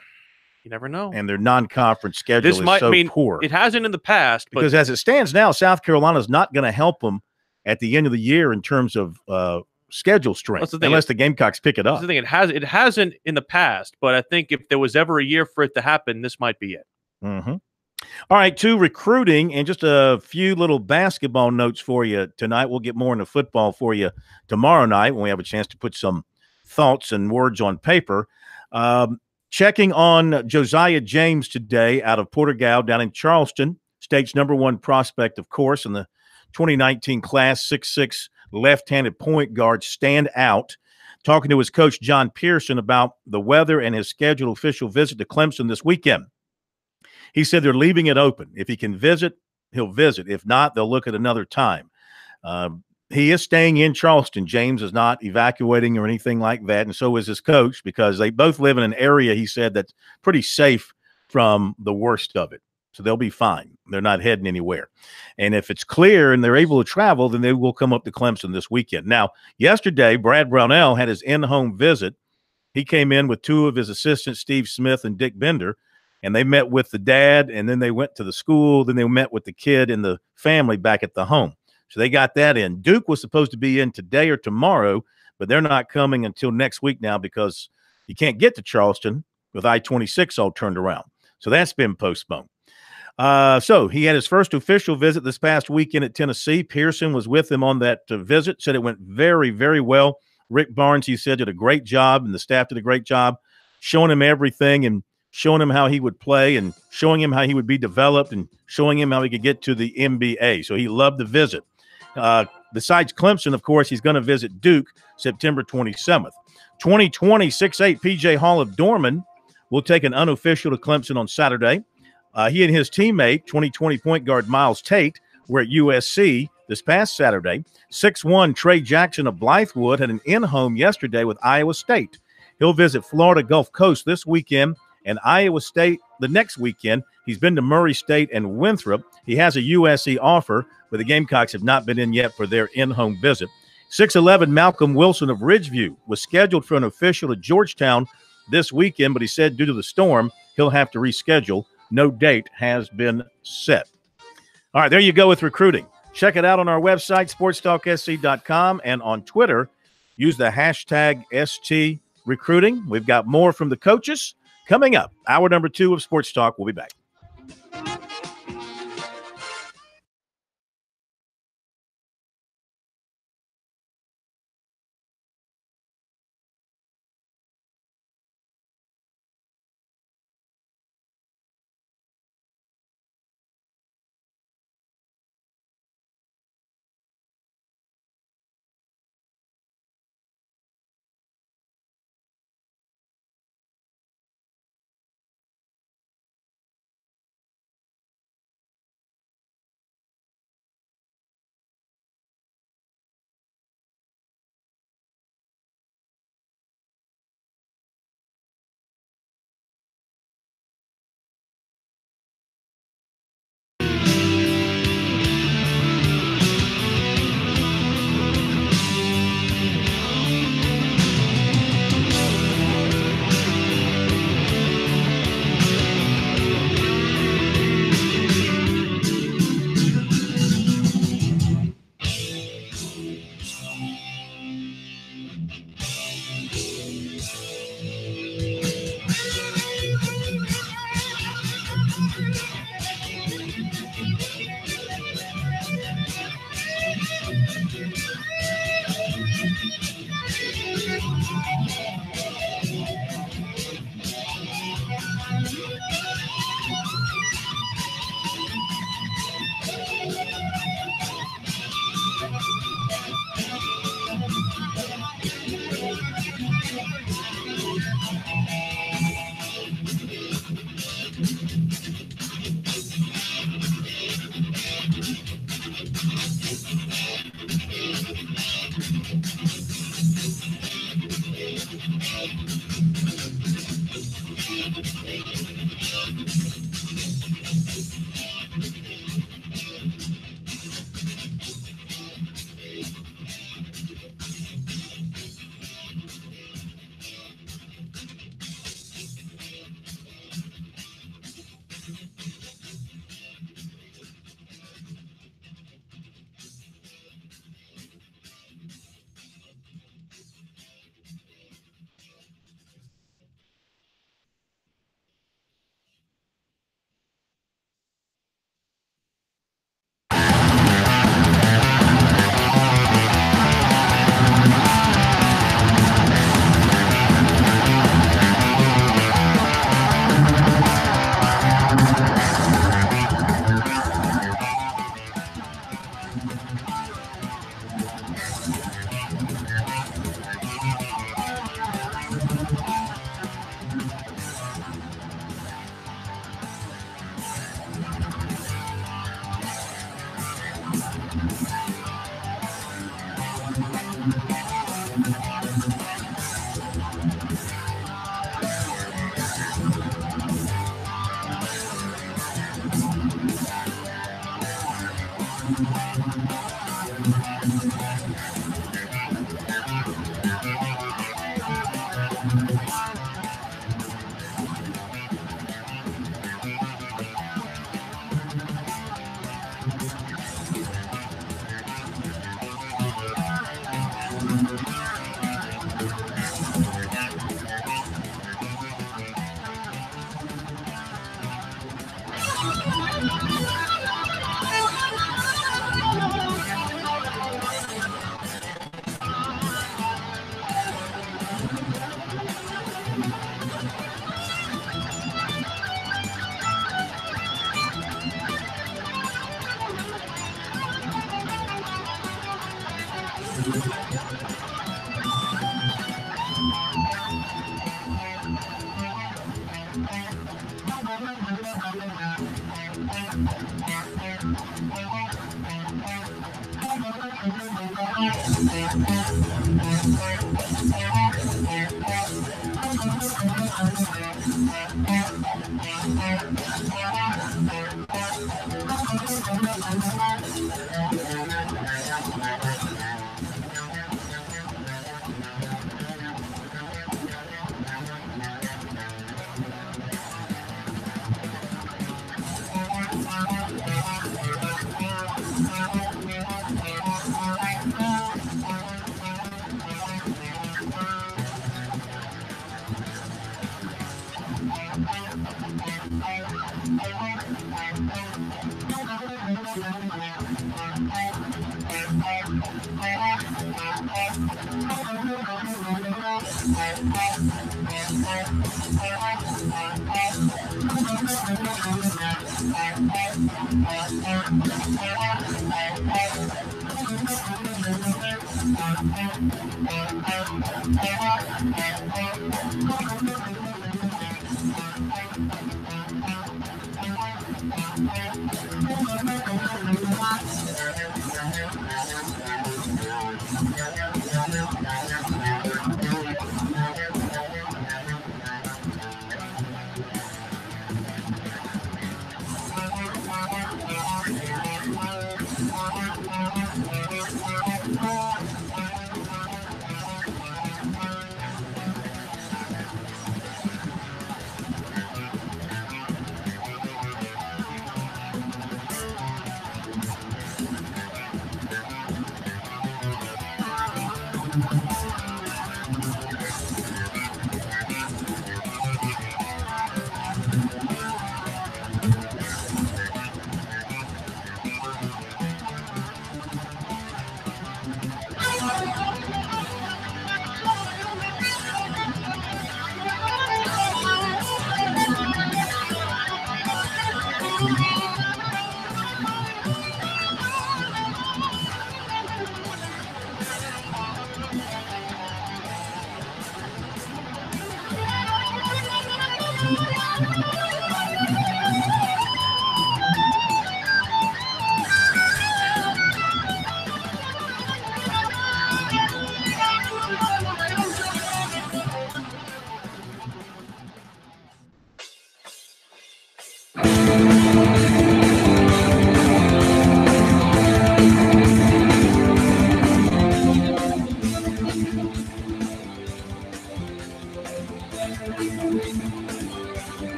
You never know. And their non-conference schedule is so poor. It hasn't in the past. Because as it stands now, South Carolina is not going to help them at the end of the year in terms of schedule strength, unless the Gamecocks pick it up. That's the thing. It hasn't in the past, but I think if there was ever a year for it to happen, this might be it. Mm-hmm. All right, to recruiting and just a few little basketball notes for you tonight. We'll get more into football for you tomorrow night when we have a chance to put some thoughts and words on paper. Checking on Josiah James today out of Porter-Gaud down in Charleston, state's #1 prospect, of course, in the 2019 class, 6'6", left-handed point guard, stand out. Talking to his coach, John Pearson, about the weather and his scheduled official visit to Clemson this weekend. He said they're leaving it open. If he can visit, he'll visit. If not, they'll look at another time. He is staying in Charleston. James is not evacuating or anything like that, and so is his coach, because they both live in an area, he said, that's pretty safe from the worst of it. So they'll be fine. They're not heading anywhere. And if it's clear and they're able to travel, then they will come up to Clemson this weekend. Now, yesterday, Brad Brownell had his in-home visit. He came in with two of his assistants, Steve Smith and Dick Bender, and they met with the dad, and then they went to the school. Then they met with the kid and the family back at the home. So they got that in. Duke was supposed to be in today or tomorrow, but they're not coming until next week now because you can't get to Charleston with I-26 all turned around. So that's been postponed. So he had his first official visit this past weekend at Tennessee. Pearson was with him on that visit, said it went very, very well. Rick Barnes, he said, did a great job, and the staff did a great job showing him everything and showing him how he would play and showing him how he would be developed and showing him how he could get to the NBA. So he loved the visit. Besides Clemson, of course, he's going to visit Duke September 27th. 2020 6'8" PJ Hall of Dorman will take an unofficial to Clemson on Saturday. He and his teammate, 2020 point guard Miles Tate, were at USC this past Saturday. 6'1" Trey Jackson of Blythewood had an in-home yesterday with Iowa State. He'll visit Florida Gulf Coast this weekend and Iowa State the next weekend. He's been to Murray State and Winthrop. He has a USC offer, but the Gamecocks have not been in yet for their in-home visit. 6'11" Malcolm Wilson of Ridgeview was scheduled for an official at Georgetown this weekend, but he said due to the storm, he'll have to reschedule. No date has been set. All right, there you go with recruiting. Check it out on our website, SportsTalkSC.com, and on Twitter, use the hashtag STRecruiting. We've got more from the coaches coming up. Hour number 2 of Sports Talk. We'll be back.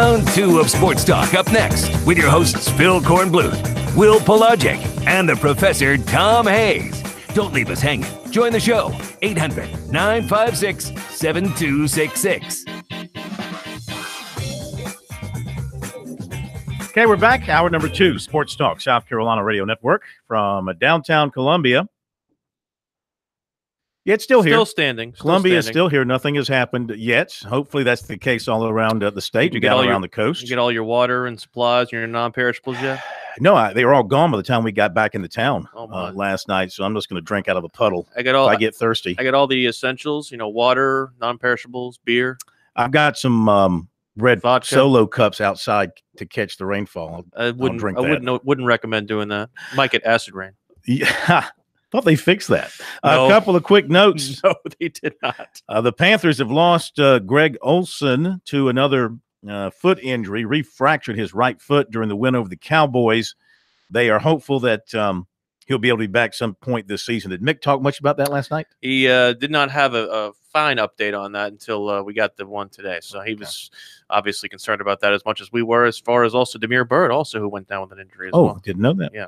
Round 2 of Sports Talk up next with your hosts Phil Kornblut, Will Pelagic, and the Professor Tom Hayes. Don't leave us hanging. Join the show, 800-956-7266. Okay, we're back. Hour number 2, Sports Talk, South Carolina Radio Network from downtown Columbia. Yeah, it's still here. Still standing. Columbia is still here. Nothing has happened yet. Hopefully that's the case all around the state and down around the coast. You get all your water and supplies, your non-perishables yet? No, they were all gone by the time we got back into town last night, so I'm just going to drink out of a puddle if I get thirsty. I got all the essentials, water, non-perishables, beer. I've got some red vodka Solo cups outside to catch the rainfall. I wouldn't recommend doing that. Might get acid rain. Yeah. Thought they fixed that. No. A couple of quick notes. No, they did not. The Panthers have lost Greg Olson to another foot injury, refractured his right foot during the win over the Cowboys. They are hopeful that he'll be able to be back some point this season. Did Mick talk much about that last night? He did not have a fine update on that until we got the one today. So he was obviously concerned about that as much as we were, as far as also Demir Bird, also who went down with an injury as well. Didn't know that. Yeah.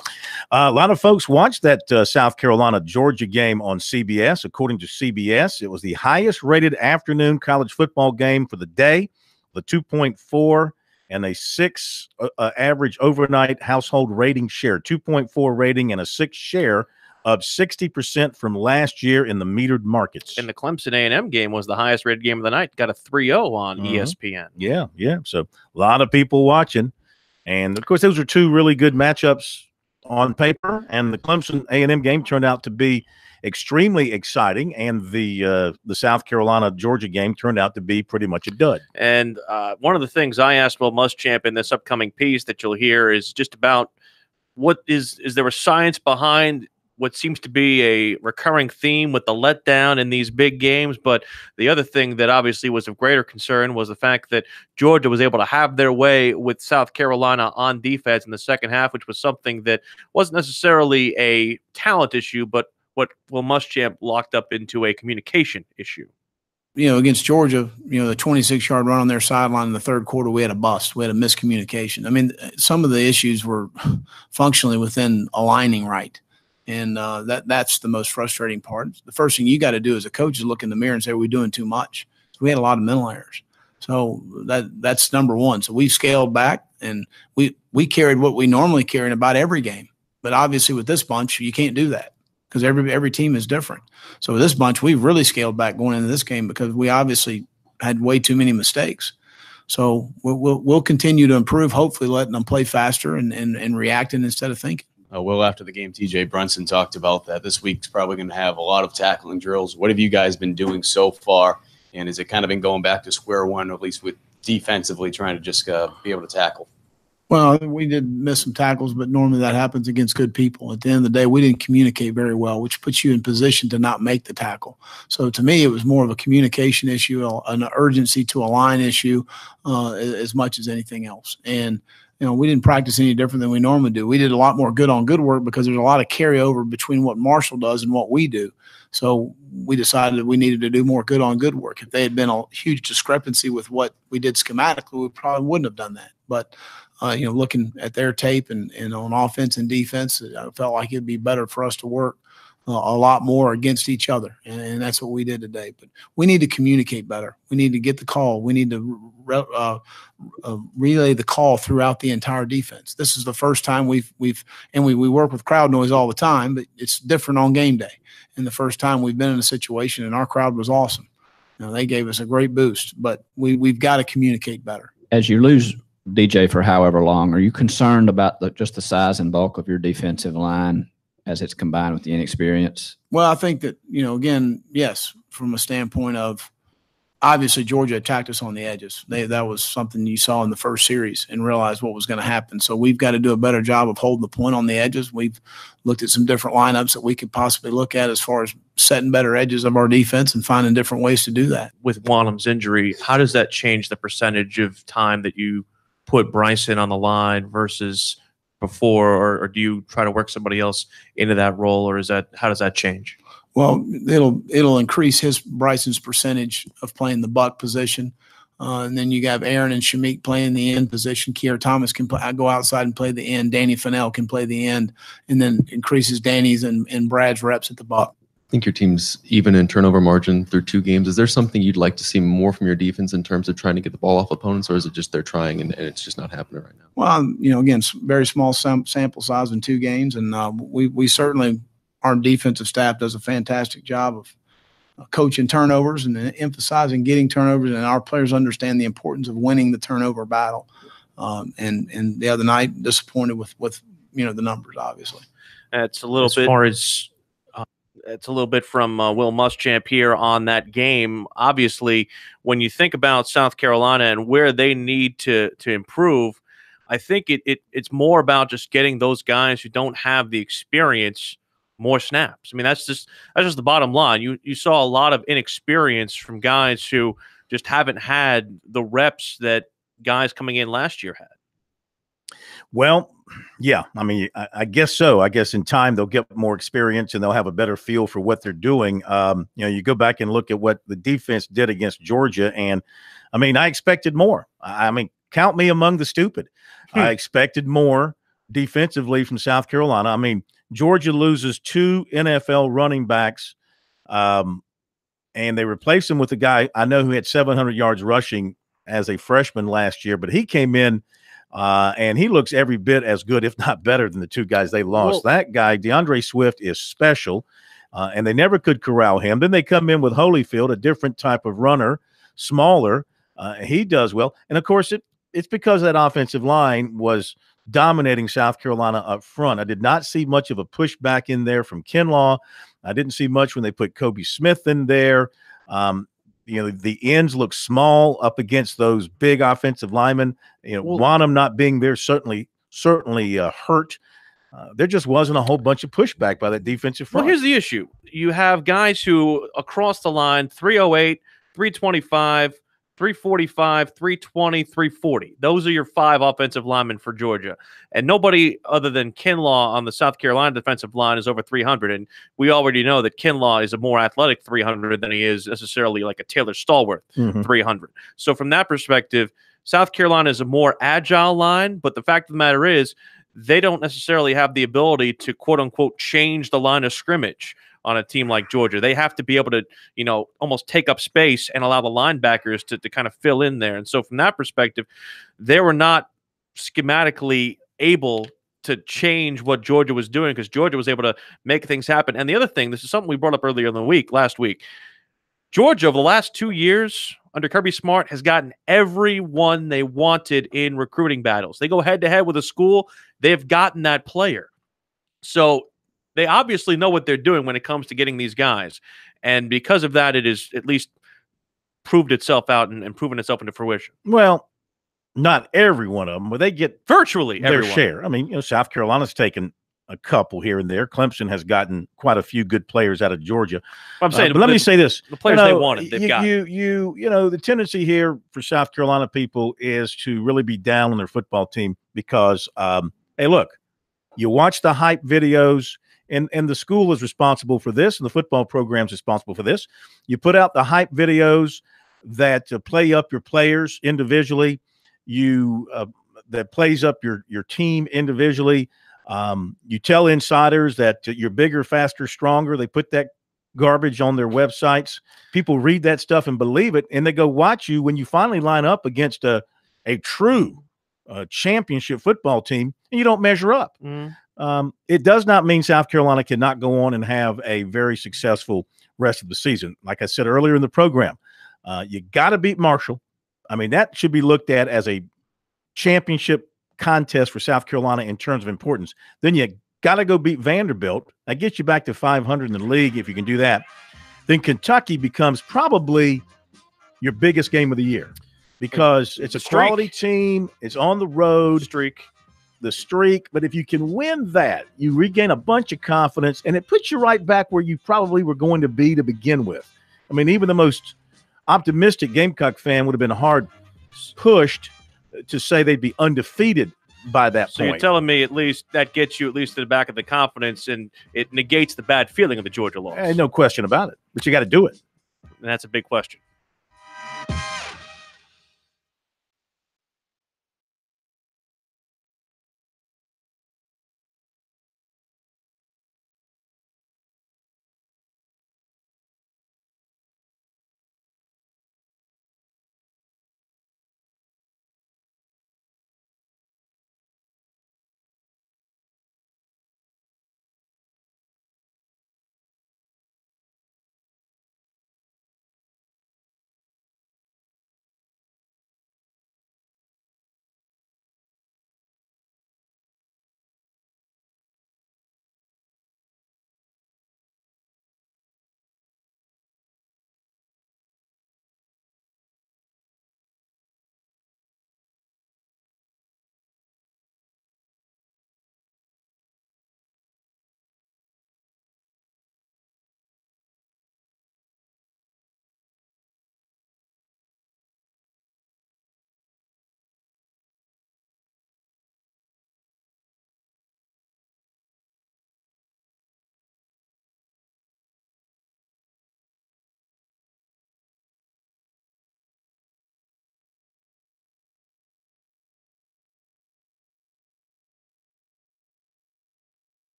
A lot of folks watched that South Carolina-Georgia game on CBS. According to CBS, it was the highest-rated afternoon college football game for the day, the 2.4 and a 6 average overnight household rating share, 2.4 rating and a 6 share, up 60% from last year in the metered markets. And the Clemson A&M game was the highest rated game of the night. Got a 3-0 on ESPN. Yeah. So a lot of people watching. And, of course, those are two really good matchups on paper. And the Clemson A&M game turned out to be extremely exciting. And the South Carolina-Georgia game turned out to be pretty much a dud. And one of the things I asked Will Muschamp in this upcoming piece that you'll hear is just about what is there a science behind what seems to be a recurring theme with the letdown in these big games. But the other thing that obviously was of greater concern was the fact that Georgia was able to have their way with South Carolina on defense in the second half, which was something that wasn't necessarily a talent issue, but what Will Muschamp locked up into a communication issue. Against Georgia, the 26-yard run on their sideline in the third quarter, we had a bust. We had a miscommunication. I mean, some of the issues were functionally within aligning right. And that's the most frustrating part. The first thing you got to do as a coach is look in the mirror and say, are we doing too much? So we had a lot of mental errors. So that's number one. So we scaled back, and we carried what we normally carry in about every game. But obviously with this bunch, you can't do that because every team is different. So with this bunch, we've really scaled back going into this game because we obviously had way too many mistakes. So we'll continue to improve, hopefully letting them play faster and reacting instead of thinking. Will, after the game, TJ Brunson talked about that this week's probably going to have a lot of tackling drills. What have you guys been doing so far? And has it kind of been going back to square one, at least with defensively trying to just be able to tackle? Well, we did miss some tackles, but normally that happens against good people. At the end of the day, we didn't communicate very well, which puts you in position to not make the tackle. So to me, it was more of a communication issue, an urgency to a line issue as much as anything else. And we didn't practice any different than we normally do. We did a lot more good on good work because there's a lot of carryover between what Marshall does and what we do. So we decided that we needed to do more good on good work. If they had been a huge discrepancy with what we did schematically, we probably wouldn't have done that. But, looking at their tape and on offense and defense, I felt like it'd be better for us to work a lot more against each other. And that's what we did today. But we need to communicate better. We need to get the call. We need to relay the call throughout the entire defense. This is the first time we work with crowd noise all the time, but it's different on game day. And the first time we've been in a situation, and our crowd was awesome. They gave us a great boost, but we've got to communicate better. As you lose DJ for however long, are you concerned about just the size and bulk of your defensive line as it's combined with the inexperience? Well, I think that, again, yes, from a standpoint of obviously Georgia attacked us on the edges. That was something you saw in the first series and realized what was going to happen. So we've got to do a better job of holding the point on the edges. We've looked at some different lineups that we could possibly look at as far as setting better edges of our defense and finding different ways to do that. With Wanham's injury, how does that change the percentage of time that you put Bryson on the line versus before, or do you try to work somebody else into that role, or how does that change? Well, it'll increase Bryson's percentage of playing the buck position. And then you have Aaron and Shamik playing the end position. Kier Thomas can go outside and play the end. Danny Fennell can play the end, and then increases Danny's and Brad's reps at the buck. I think your team's even in turnover margin through 2 games. Is there something you'd like to see more from your defense in terms of trying to get the ball off opponents, or is it just they're trying and it's just not happening right now? Well, again, very small sample size in 2 games, and we certainly, our defensive staff does a fantastic job of coaching turnovers and emphasizing getting turnovers, and our players understand the importance of winning the turnover battle. And the other night, disappointed with the numbers, obviously. It's a little bit it's a little bit from Will Muschamp here on that game. Obviously, when you think about South Carolina and where they need to improve, I think it's more about just getting those guys who don't have the experience more snaps. I mean, that's just the bottom line. You saw a lot of inexperience from guys who just haven't had the reps that guys coming in last year had. Well, yeah, I mean, I guess so. I guess in time they'll get more experience and they'll have a better feel for what they're doing. You go back and look at what the defense did against Georgia, and I mean, I expected more. I mean, count me among the stupid. I expected more defensively from South Carolina. I mean, Georgia loses 2 NFL running backs, and they replace him with a guy I know who had 700 yards rushing as a freshman last year, but he came in and he looks every bit as good, if not better, than the 2 guys they lost. Well, that guy, DeAndre Swift, is special, and they never could corral him. Then they come in with Holyfield, a different type of runner, smaller. He does well. And, of course, it's because that offensive line was dominating South Carolina up front. I did not see much of a pushback in there from Kinlaw. I didn't see much when they put Kobe Smith in there. The ends look small up against those big offensive linemen. Wanham not being there certainly hurt. There just wasn't a whole bunch of pushback by that defensive front. Well, here's the issue. You have guys who across the line, 308, 325, 345, 320, 340. Those are your 5 offensive linemen for Georgia. And nobody other than Kinlaw on the South Carolina defensive line is over 300. And we already know that Kinlaw is a more athletic 300 than he is necessarily like a Taylor Stallworth 300. So from that perspective, South Carolina is a more agile line. But the fact of the matter is they don't necessarily have the ability to, quote unquote, change the line of scrimmage on a team like Georgia. They have to be able to, almost take up space and allow the linebackers to kind of fill in there. And so from that perspective, they were not schematically able to change what Georgia was doing because Georgia was able to make things happen. And the other thing, this is something we brought up earlier in the last week, Georgia over the last 2 years under Kirby Smart has gotten everyone they wanted in recruiting battles. They go head-to-head with a school, they've gotten that player. So they obviously know what they're doing when it comes to getting these guys. And because of that, it has at least proved itself out and proven itself into fruition. Well, not every one of them, but they get virtually their everyone. share. I mean, South Carolina's taken a couple here and there. Clemson has gotten quite a few good players out of Georgia. I'm saying, but let me say this: the players they wanted, they've got. The tendency here for South Carolina people is to really be down on their football team because, hey, look, you watch the hype videos. And the school is responsible for this, and the football program is responsible for this. You put out the hype videos that play up your players individually. That plays up your team individually. You tell insiders that you're bigger, faster, stronger. They put that garbage on their websites. People read that stuff and believe it, and they go watch you when you finally line up against a true championship football team, and you don't measure up. It does not mean South Carolina cannot go on and have a very successful rest of the season. Like I said earlier in the program, you got to beat Marshall. I mean, that should be looked at as a championship contest for South Carolina in terms of importance. Then you got to go beat Vanderbilt. That gets you back to 500 in the league if you can do that. Then Kentucky becomes probably your biggest game of the year because it's a quality team. It's on the road. The streak, but if you can win that, you regain a bunch of confidence, and it puts you right back where you probably were going to be to begin with. I mean, even the most optimistic Gamecock fan would have been hard pushed to say they'd be undefeated by that point. So you're telling me at least that gets you at least to the back of the confidence, and it negates the bad feeling of the Georgia loss. No question about it, but you got to do it. And that's a big question.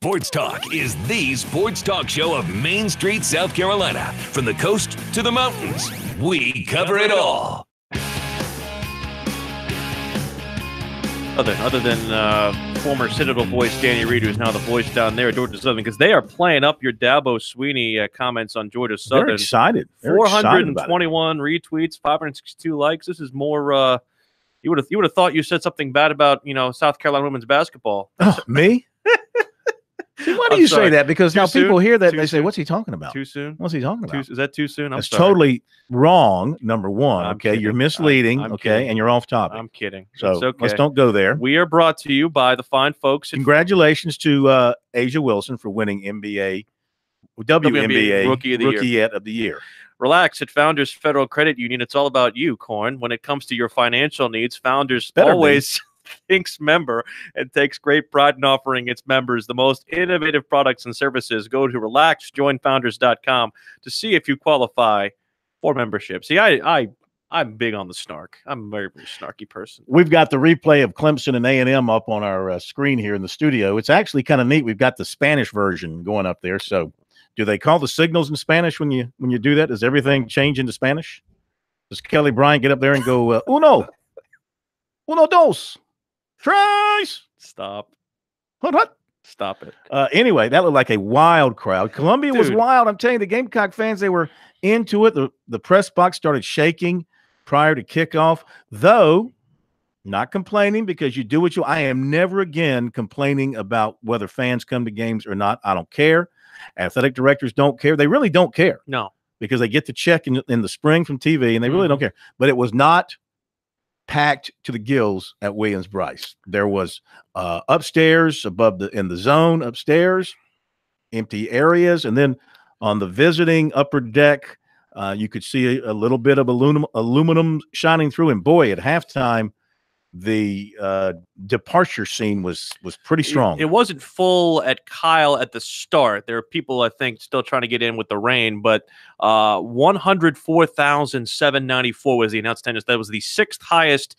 Sports Talk is the sports talk show of Main Street, South Carolina. From the coast to the mountains, we cover it all. Other than former Citadel voice Danny Reed, who's now the voice down there at Georgia Southern, because they are playing up your Dabo Sweeney comments on Georgia Southern. They're excited. 421 retweets, 562 likes. This is more. You would have thought you said something bad about South Carolina women's basketball. Oh, me? See, why do you say that? Because now people hear that and they say, "What's he talking about?" Too soon? What's he talking about? Is that too soon? That's totally wrong. Number one, I'm okay, kidding. you're misleading, I'm okay, kidding. and you're off topic. I'm kidding. So it's okay. let's don't go there. We are brought to you by the fine folks. Congratulations to Asia Wilson for winning WNBA Rookie of the Year. Relax at Founders Federal Credit Union. It's all about you, Corn. When it comes to your financial needs, Founders always thinks member and takes great pride in offering its members the most innovative products and services. Go to relaxjoinfounders.com to see if you qualify for membership. See, I'm big on the snark. I'm a very, very snarky person. We've got the replay of Clemson and A&M up on our screen here in the studio. It's actually kind of neat. We've got the Spanish version going up there. So do they call the signals in Spanish when you do that? Does everything change into Spanish? Does Kelly Bryant get up there and go, uno, dos, tres? Stop. What? Stop it. Anyway, that looked like a wild crowd. Columbia was wild. I'm telling you, the Gamecock fans, they were into it. The press box started shaking prior to kickoff, though not complaining because you do what you – I am never again complaining about whether fans come to games or not. I don't care. Athletic directors don't care. They really don't care. No. Because they get the check in the spring from TV, and they really don't care. But it was not packed to the gills at Williams-Brice. There was upstairs in the zone upstairs, empty areas, and then on the visiting upper deck, you could see a little bit of aluminum shining through. And boy, at halftime, the departure scene was pretty strong. It wasn't full at Kyle at the start. There are people, I think, still trying to get in with the rain, but 104,794 was the announced attendance. That was the sixth highest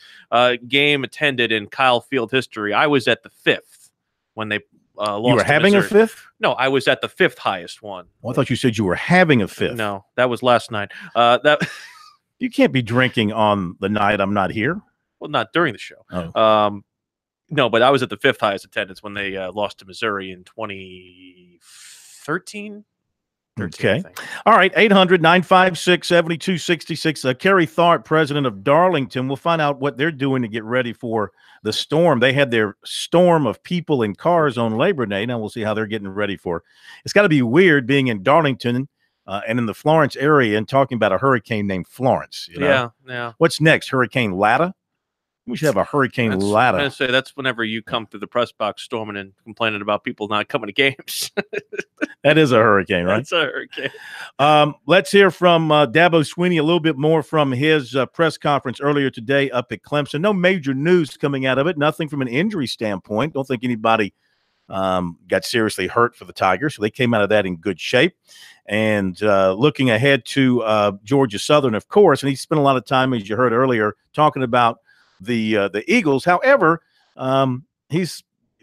game attended in Kyle Field history. I was at the fifth when they lost. You were having Missouri. a fifth? No, I was at the fifth highest one. Well, I thought you said you were having a fifth. No, that was last night. You can't be drinking on the night I'm not here. Well, not during the show. Oh. No, but I was at the fifth highest attendance when they lost to Missouri in 2013. Okay. All right. 800-956-7266. Kerry Tharp, president of Darlington. We'll find out what they're doing to get ready for the storm. They had their storm of people and cars on Labor Day. Now we'll see how they're getting ready for it. It's got to be weird being in Darlington and in the Florence area and talking about a hurricane named Florence. You know? Yeah. What's next? Hurricane Latta? We should have a Hurricane Latta. I'm going to say that's whenever you come through the press box storming and complaining about people not coming to games. That is a hurricane, right? That's a hurricane. Let's hear from Dabo Sweeney a little bit more from his press conference earlier today up at Clemson. No major news coming out of it. Nothing from an injury standpoint. Don't think anybody got seriously hurt for the Tigers. So they came out of that in good shape. And looking ahead to Georgia Southern, of course, and he spent a lot of time, as you heard earlier, talking about the Eagles. However, he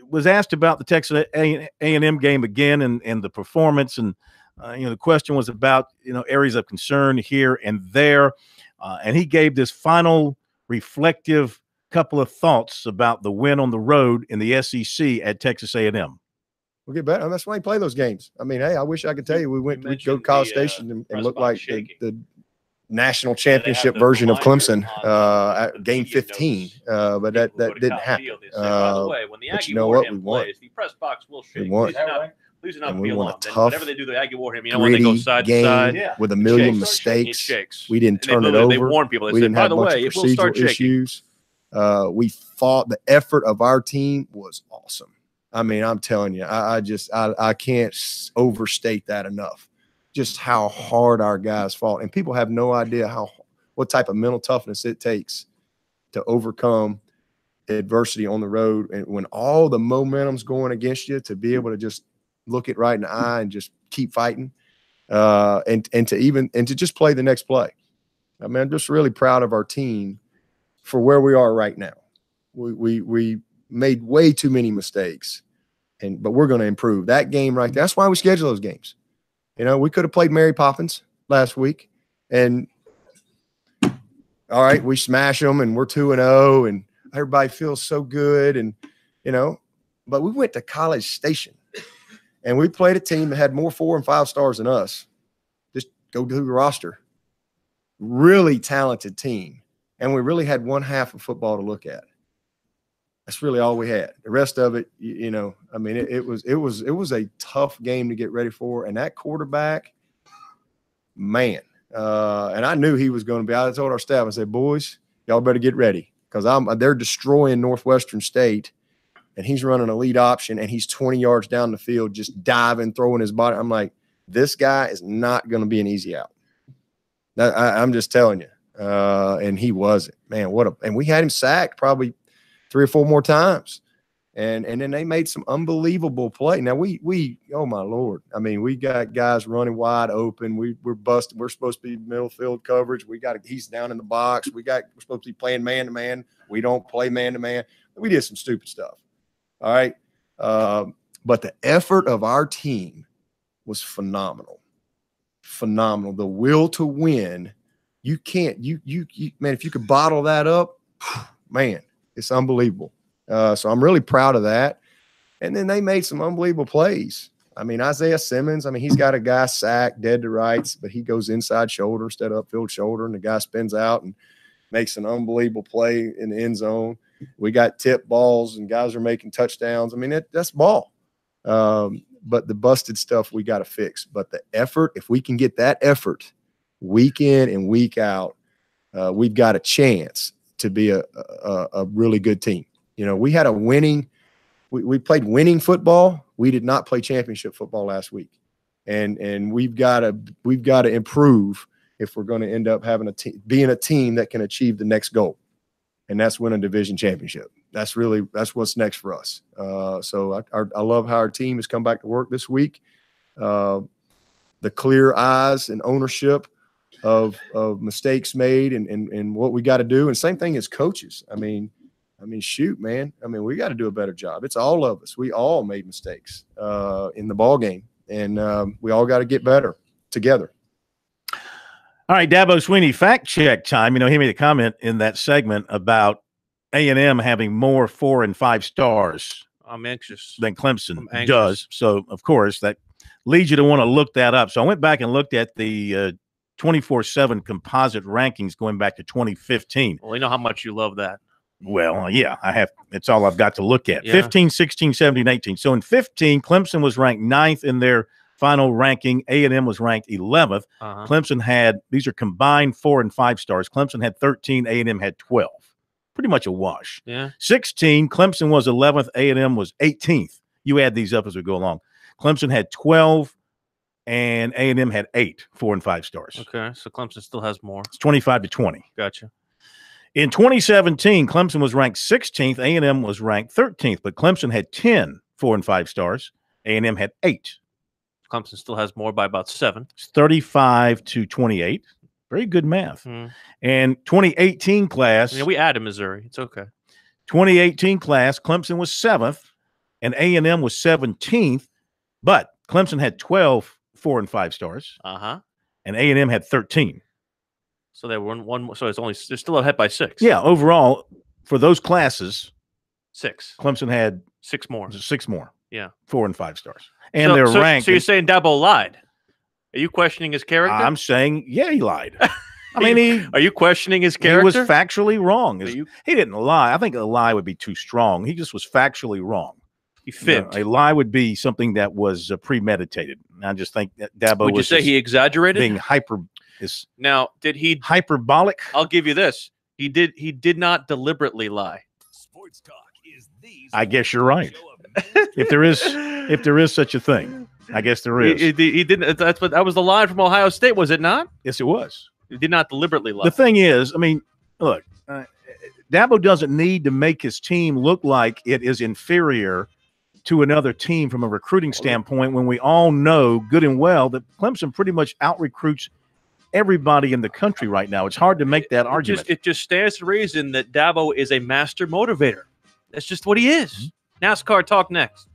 was asked about the Texas A&M game again and the performance, and the question was about areas of concern here and there, and he gave this final reflective couple of thoughts about the win on the road in the SEC at Texas A&M. We'll get better. That's why you play those games. I mean, hey, I wish I could tell you we go to College Station and look like the national championship version of Clemson at game 15, but that didn't happen. By the way, when the Aggie Warham plays, the press box will shake. Please do not be alarmed. Whenever they do the Aggie Warham, when they go side to side with a million mistakes, it shakes. We didn't turn it over. They warn people. They we said, didn't by have the a bunch way, of it will start procedural shaking. issues. We fought. The effort of our team was awesome. I mean, I'm telling you, I can't overstate that enough. Just how hard our guys fought, and people have no idea what type of mental toughness it takes to overcome adversity on the road, and when all the momentum's going against you, to be able to just look it right in the eye and just keep fighting, and to just play the next play. I mean, I'm just really proud of our team for where we are right now. We made way too many mistakes, but we're going to improve that game right there. That's why we schedule those games. You know, we could have played Mary Poppins last week, and all right, we smash them, and we're 2-0, and everybody feels so good, and you know, but we went to College Station, and we played a team that had more 4 and 5 stars than us. Just go do the roster. Really talented team, and we really had one half of football to look at. That's really all we had. The rest of it, you know, I mean, it was a tough game to get ready for. And that quarterback, man, and I knew he was going to be. I told our staff, I said, boys, y'all better get ready because they're destroying Northwestern State, and he's running a lead option, and he's 20 yards down the field, just diving, throwing his body. I'm like, this guy is not going to be an easy out. I'm just telling you. And he wasn't. Man, and we had him sacked probably 3 or 4 more times. And then they made some unbelievable play. Now we oh my Lord. I mean, we got guys running wide open. We're busted. We're supposed to be middle field coverage. He's down in the box. We're supposed to be playing man to man. We don't play man to man. We did some stupid stuff. All right. But the effort of our team was phenomenal. Phenomenal. The will to win. You can't, man, if you could bottle that up, man, it's unbelievable. So I'm really proud of that. And then they made some unbelievable plays. I mean, Isaiah Simmons, I mean, he's got a guy sacked dead to rights, but he goes inside shoulder instead of upfield shoulder, and the guy spins out and makes an unbelievable play in the end zone. We got tip balls, and guys are making touchdowns. I mean, that's ball. But the busted stuff we got to fix. But the effort, if we can get that effort week in and week out, we've got a chance to be a really good team. You know, we had a winning – we played winning football. We did not play championship football last week. And we've got to improve if we're going to end up having being a team that can achieve the next goal. And that's win a division championship. That's what's next for us. So I love how our team has come back to work this week. The clear eyes and ownership of mistakes made and what we got to do. And same thing as coaches. I mean, shoot, man. I mean, we got to do a better job. It's all of us. We all made mistakes in the ball game, and we all got to get better together. All right, Dabo Sweeney, fact check time. You know, he made a comment in that segment about A&M having more 4 and 5 stars. I'm anxious. Than Clemson does. So, of course, that leads you to want to look that up. So I went back and looked at the 24/7 composite rankings going back to 2015. Well, you know how much you love that. Well, yeah, I have. It's all I've got to look at. Yeah. 15, 16, 17, 18. So in 15, Clemson was ranked 9th in their final ranking. A&M was ranked 11th. Clemson had, these are combined 4 and 5 stars. Clemson had 13, A&M had 12. Pretty much a wash. Yeah. 16, Clemson was 11th, A&M was 18th. You add these up as we go along. Clemson had 12, and A&M had 8 4 and 5 stars. Okay, so Clemson still has more. It's 25-20. Gotcha. In 2017, Clemson was ranked 16th, A&M was ranked 13th, but Clemson had 10 4 and 5 stars. A&M had 8. Clemson still has more by about 7. It's 35-28. Very good math. And 2018 class. Yeah, we added Missouri. It's okay. 2018 class, Clemson was 7th, and A&M was 17th, but Clemson had 12 4 and 5 stars. And A&M had 13. So they were one. So they're still ahead by 6. Yeah, overall for those classes, 6. Clemson had 6 more. 6 more. Yeah, 4 and 5 stars, and they're ranked. So you're saying Dabo lied? Are you questioning his character? I'm saying, yeah, he lied. I mean, are you questioning his character? He was factually wrong. He didn't lie. I think a lie would be too strong. He just was factually wrong. He fibbed. A lie would be something that was premeditated. And I just think that Dabo would you say he exaggerated? Being now, did he hyperbolic? I'll give you this. He did not deliberately lie. Sports Talk is the I guess you're right. if there is such a thing, I guess there is. He didn't. That was the line from Ohio State, was it not? Yes, it was. He did not deliberately lie. The thing is, I mean, look, Dabo doesn't need to make his team look like it is inferior to another team from a recruiting standpoint when we all know good and well that Clemson pretty much out-recruits everybody in the country right now. It's hard to make that argument. It just stands to reason that Dabo is a master motivator. That's just what he is. NASCAR talk next.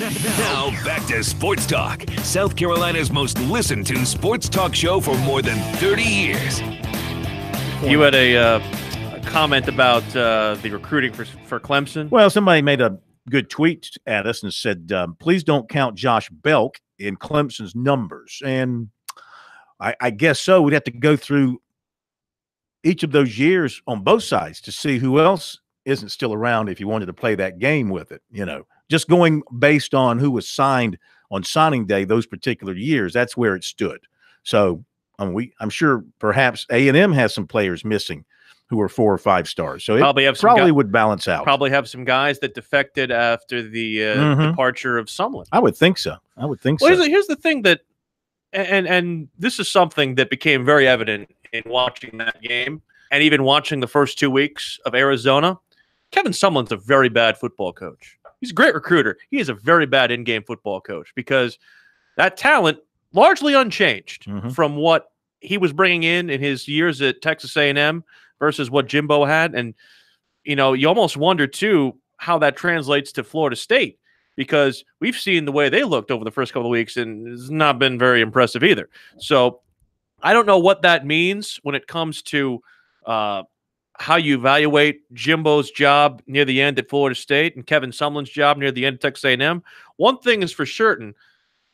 Now back to Sports Talk, South Carolina's most listened to sports talk show for more than 30 years. You had a comment about the recruiting for Clemson. Well, somebody made a good tweet at us and said, please don't count Josh Belk in Clemson's numbers. And I guess so. We'd have to go through each of those years on both sides to see who else isn't still around if you wanted to play that game with it. You know, just going based on who was signed on signing day those particular years, that's where it stood. So I'm sure perhaps A&M has some players missing who are 4 or 5 stars. So it probably would balance out. Probably have some guys that defected after the departure of Sumlin. I would think so. Here's the thing that, and this is something that became very evident in watching that game and even watching the first 2 weeks of Arizona. Kevin Sumlin's a very bad football coach. He's a great recruiter. He is a very bad in-game football coach because that talent largely unchanged from what he was bringing in his years at Texas A&M versus what Jimbo had. And, you know, you almost wonder, too, how that translates to Florida State because we've seen the way they looked over the first couple of weeks and it's not been very impressive either. So I don't know what that means when it comes to how you evaluate Jimbo's job near the end at Florida State and Kevin Sumlin's job near the end at Texas A&M. One thing is for certain,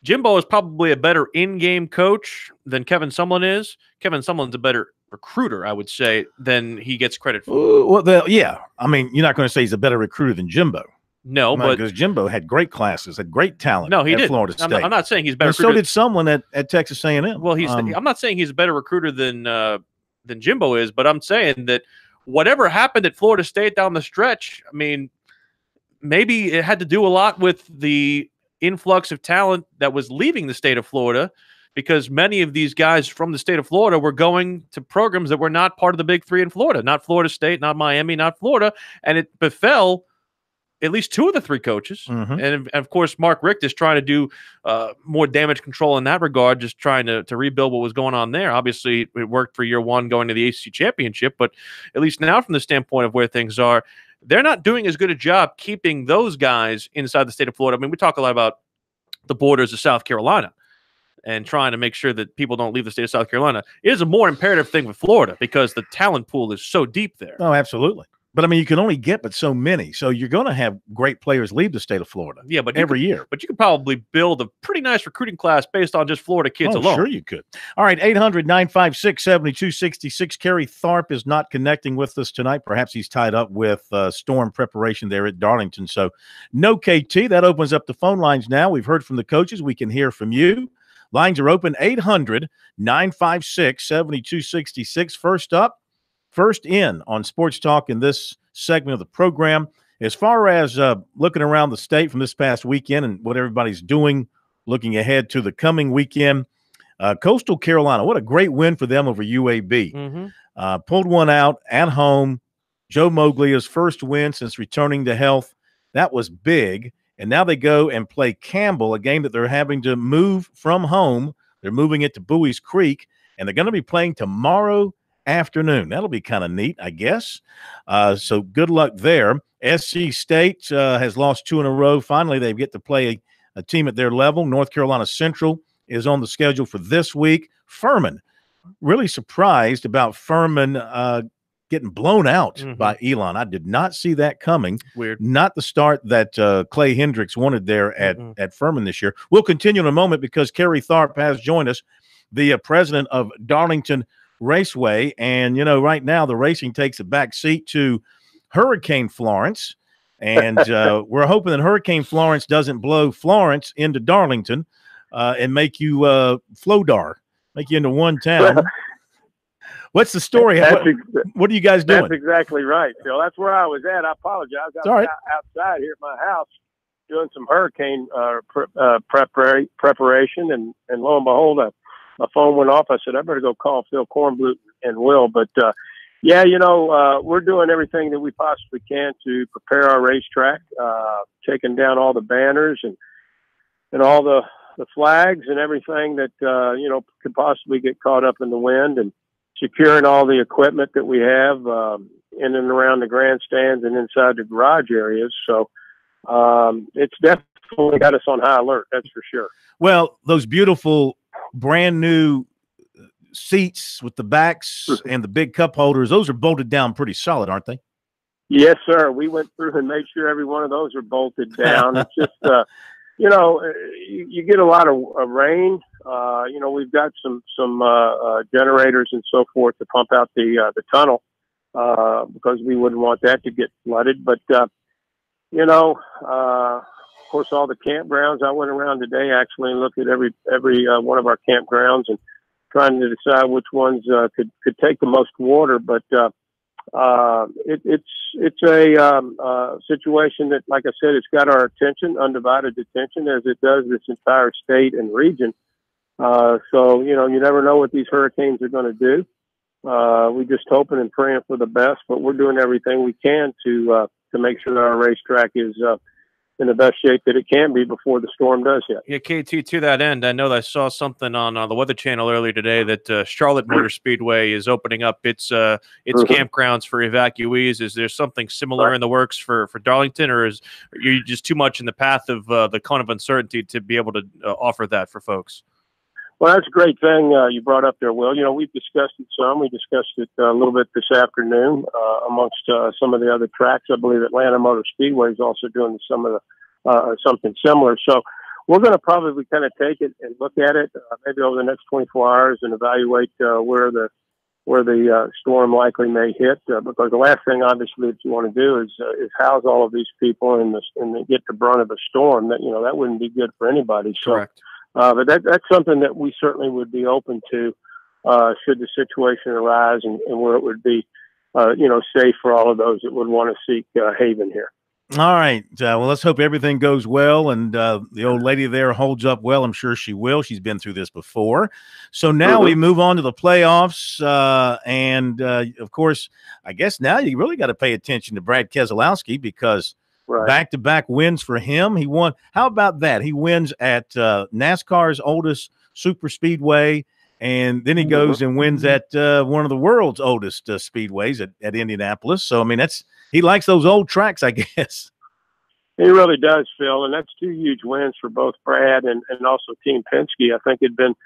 Jimbo is probably a better in-game coach than Kevin Sumlin is. Kevin Sumlin's a better recruiter, I would say, than he gets credit for. Well, yeah. I mean, you're not going to say he's a better recruiter than Jimbo. No, but because Jimbo had great classes, had great talent. No, he did. Florida State. I'm not saying he's better. And so did Sumlin at Texas A&M. Well, I'm not saying he's a better recruiter than Jimbo is, but I'm saying that whatever happened at Florida State down the stretch, I mean, maybe it had to do a lot with the influx of talent that was leaving the state of Florida because many of these guys from the state of Florida were going to programs that were not part of the big three in Florida, not Florida State, not Miami, not Florida. And it befell at least 2 of the 3 coaches. And of course, Mark Richt is trying to do more damage control in that regard, just trying to rebuild what was going on there. Obviously, it worked for year 1 going to the ACC championship, but at least now from the standpoint of where things are, they're not doing as good a job keeping those guys inside the state of Florida. I mean, we talk a lot about the borders of South Carolina and trying to make sure that people don't leave the state of South Carolina. It is a more imperative thing with Florida because the talent pool is so deep there. Oh, absolutely. But I mean, you can only get but so many. So you're going to have great players leave the state of Florida. Yeah, but every year. But you could probably build a pretty nice recruiting class based on just Florida kids alone. Sure you could. All right, 800-956-7266. Kerry Tharp is not connecting with us tonight. Perhaps he's tied up with storm preparation there at Darlington. So no KT. That opens up the phone lines now. We've heard from the coaches. We can hear from you. Lines are open, 800-956-7266. First in on Sports Talk in this segment of the program. As far as looking around the state from this past weekend and what everybody's doing, looking ahead to the coming weekend, Coastal Carolina, what a great win for them over UAB. Pulled one out at home. Joe Moglia's first win since returning to health. That was big. And now they go and play Campbell, a game that they're having to move from home. They're moving it to Bowie's Creek, and they're going to be playing tomorrow afternoon. That'll be kind of neat, I guess. So good luck there. SC State has lost 2 in a row. Finally, they get to play a team at their level. North Carolina Central is on the schedule for this week. Furman, really surprised about Furman getting blown out by Elon. I did not see that coming. Weird. Not the start that Clay Hendricks wanted there at Furman this year. We'll continue in a moment because Kerry Tharp has joined us, the president of Darlington Raceway. And, you know, right now the racing takes a back seat to Hurricane Florence. And we're hoping that Hurricane Florence doesn't blow Florence into Darlington and make you Flodar, make you into one town. What's the story? What are you guys doing? That's exactly right, Phil. That's where I was at. I apologize. I was outside here at my house doing some hurricane preparation, and lo and behold, my phone went off. I said, I better go call Phil Kornblut and Will. But, yeah, you know, we're doing everything that we possibly can to prepare our racetrack, taking down all the banners and all the flags and everything that, you know, could possibly get caught up in the wind, and securing all the equipment that we have in and around the grandstands and inside the garage areas. So it's definitely definitely got us on high alert. That's for sure. Well, those beautiful brand new seats with the backs and the big cup holders, those are bolted down pretty solid, aren't they? Yes, sir. We went through and made sure every one of those are bolted down. It's just, you know, you get a lot of rain. You know, we've got some generators and so forth to pump out the tunnel because we wouldn't want that to get flooded. But, you know, of course, all the campgrounds. I went around today actually and looked at every one of our campgrounds and trying to decide which ones could take the most water. But it's a situation that, like I said, it's got our attention, undivided attention, as it does this entire state and region. So, you know, you never know what these hurricanes are going to do. We're just hoping and praying for the best, but we're doing everything we can to make sure that our racetrack is in the best shape that it can be before the storm does hit. Yeah, KT, to that end, I know that I saw something on the Weather Channel earlier today that Charlotte Motor Speedway is opening up its campgrounds for evacuees. Is there something similar in the works for Darlington, or are you just too much in the path of the kind of uncertainty to be able to offer that for folks? Well, that's a great thing you brought up there, Will. You know, we've discussed it some. We discussed it a little bit this afternoon amongst some of the other tracks. I believe Atlanta Motor Speedway is also doing some of the something similar. So we're going to probably kind of take it and look at it maybe over the next 24 hours and evaluate where the storm likely may hit. Because the last thing, obviously, that you want to do is house all of these people and get the brunt of the storm. That that wouldn't be good for anybody. So. Correct. But that's something that we certainly would be open to should the situation arise and where it would be, safe for all of those that would want to seek haven here. All right. Well, let's hope everything goes well and the old lady there holds up well. I'm sure she will. She's been through this before. So now we move on to the playoffs. And, of course, I guess now you really got to pay attention to Brad Keselowski because back-to-back wins for him. He won. How about that? He wins at NASCAR's oldest super speedway, and then he goes and wins at one of the world's oldest speedways at Indianapolis. So, I mean, he likes those old tracks, I guess. He really does, Phil, and that's two huge wins for both Brad and also Team Penske. I think it'd been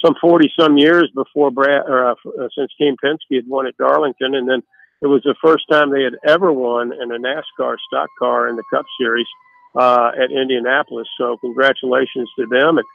some 40-some years before since Team Penske had won at Darlington, and then it was the first time they had ever won in a NASCAR stock car in the Cup Series at Indianapolis. So congratulations to them. And,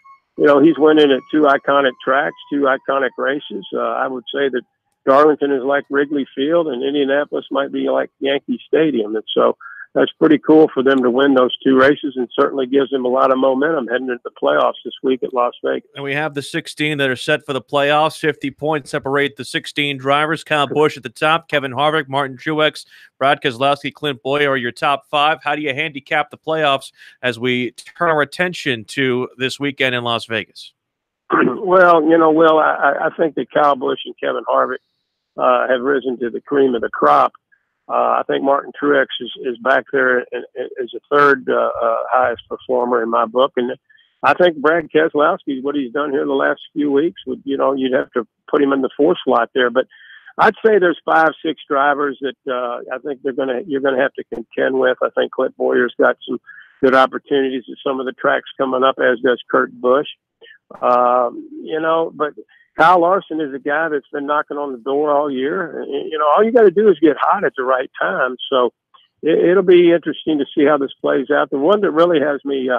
he's winning at two iconic tracks, two iconic races. I would say that Darlington is like Wrigley Field and Indianapolis might be like Yankee Stadium. And so that's pretty cool for them to win those two races and certainly gives them a lot of momentum heading into the playoffs this week at Las Vegas. And we have the 16 that are set for the playoffs. 50 points separate the 16 drivers. Kyle Busch at the top, Kevin Harvick, Martin Truex, Brad Keselowski, Clint Boyer are your top five. How do you handicap the playoffs as we turn our attention to this weekend in Las Vegas? Well, Will, I think that Kyle Busch and Kevin Harvick have risen to the cream of the crop. I think Martin Truex is back there as a third highest performer in my book. And I think Brad Keselowski, what he's done here the last few weeks, you'd have to put him in the fourth slot there. But I'd say there's 5-6 drivers that I think you're going to have to contend with. I think Clint Boyer's got some good opportunities at some of the tracks coming up, as does Kurt Busch. But Kyle Larson is a guy that's been knocking on the door all year. All you got to do is get hot at the right time. So it'll be interesting to see how this plays out. The one that really has me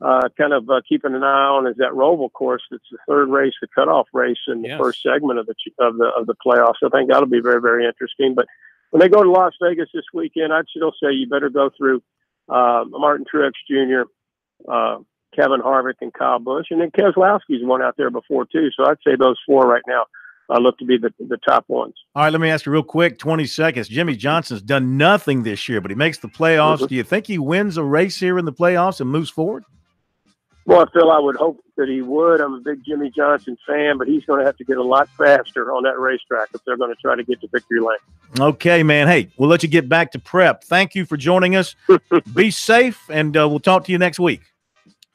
kind of keeping an eye on is that Roval course. It's the third race, the cutoff race in the first segment of the playoffs. I think that'll be very, very interesting. But when they go to Las Vegas this weekend, I'd still say you better go through Martin Truex Jr., Kevin Harvick, and Kyle Busch. And then Keselowski's won out there before, too. So I'd say those four right now look to be the top ones. All right, let me ask you real quick, 20 seconds. Jimmy Johnson's done nothing this year, but he makes the playoffs. Do you think he wins a race here in the playoffs and moves forward? Well, Phil, I would hope that he would. I'm a big Jimmy Johnson fan, but he's going to have to get a lot faster on that racetrack if they're going to try to get to victory lane. Okay, man. Hey, we'll let you get back to prep. Thank you for joining us. Be safe, and we'll talk to you next week.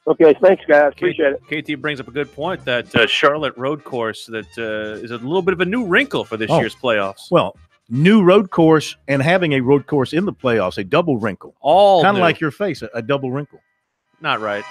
Okay, thanks, guys. Appreciate it. KT brings up a good point, that Charlotte road course that is a little bit of a new wrinkle for this year's playoffs. Well, new road course and having a road course in the playoffs, a double wrinkle. All kind of like your face, a double wrinkle. Not right.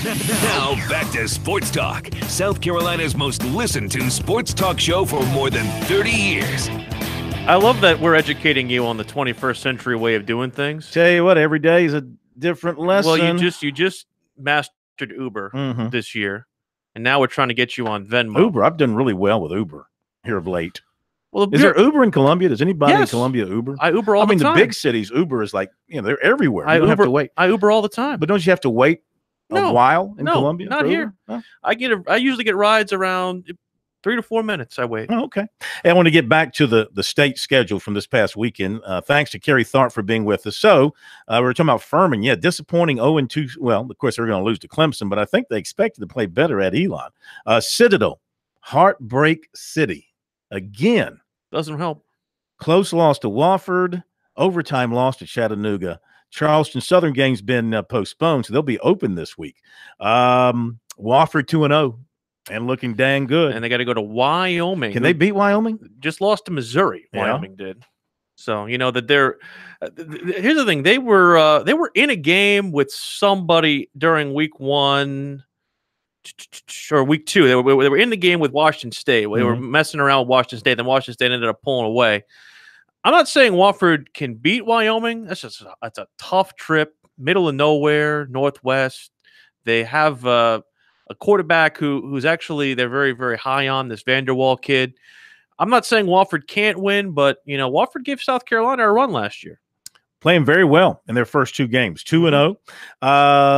Now back to Sports Talk, South Carolina's most listened to sports talk show for more than 30 years. I love that we're educating you on the 21st century way of doing things. Tell you what, every day is a different lesson. Well, you just mastered Uber this year, and now we're trying to get you on Venmo. Uber, I've done really well with Uber here of late. Well, is there Uber in Columbia? Does anybody in Columbia Uber? I Uber all the time. I mean, the big cities, Uber is like, they're everywhere. You don't have to wait. I Uber all the time. But don't you have to wait a while in Columbia? Not here. Huh? I usually get rides around 3 to 4 minutes. I wait. Oh, okay. Hey, I want to get back to the state schedule from this past weekend. Thanks to Kerry Tharp for being with us. So we were talking about Furman. Yeah, disappointing 0-2. Well, of course, they're going to lose to Clemson, but I think they expected to play better at Elon. Citadel, Heartbreak City. Again. Doesn't help. Close loss to Wofford. Overtime loss to Chattanooga. Charleston Southern game's been postponed, so they'll be open this week. Wofford 2-0 and looking dang good. And they got to go to Wyoming. Can they beat Wyoming? Just lost to Missouri. Yeah. Wyoming did. So you know that they're. Here's the thing: they were in a game with somebody during week 1 or week 2. They were in the game with Washington State. They were messing around with Washington State. Then Washington State ended up pulling away. I'm not saying Wofford can beat Wyoming. That's a tough trip, middle of nowhere, Northwest. They have a quarterback who's actually they're very, very high on, this Vanderwall kid. I'm not saying Wofford can't win, but you know Wofford gave South Carolina a run last year. Playing very well in their first 2 games, 2-0.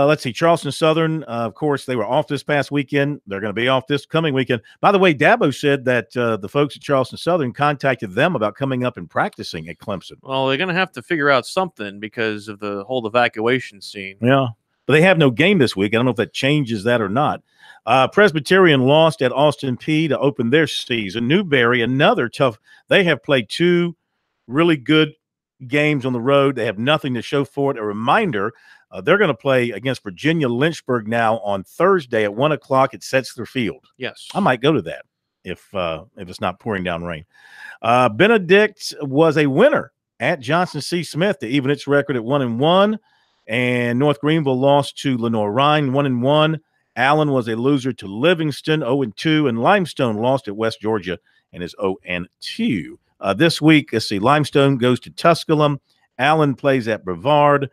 Let's see, Charleston Southern, of course, they were off this past weekend. They're going to be off this coming weekend. By the way, Dabo said that the folks at Charleston Southern contacted them about coming up and practicing at Clemson. Well, they're going to have to figure out something because of the whole evacuation scene. Yeah, but they have no game this week. I don't know if that changes that or not. Presbyterian lost at Austin Peay to open their season. Newberry, another tough. They have played 2 really good games on the road. They have nothing to show for it. A reminder, they're going to play against Virginia Lynchburg now on Thursday at 1 o'clock at Setzler Field. Yes. I might go to that if it's not pouring down rain. Benedict was a winner at Johnson C. Smith to even its record at 1-1. And North Greenville lost to Lenore-Rhine 1-1. Allen was a loser to Livingston 0-2. And Limestone lost at West Georgia and is 0-2. This week, let's see, Limestone goes to Tusculum. Allen plays at Brevard.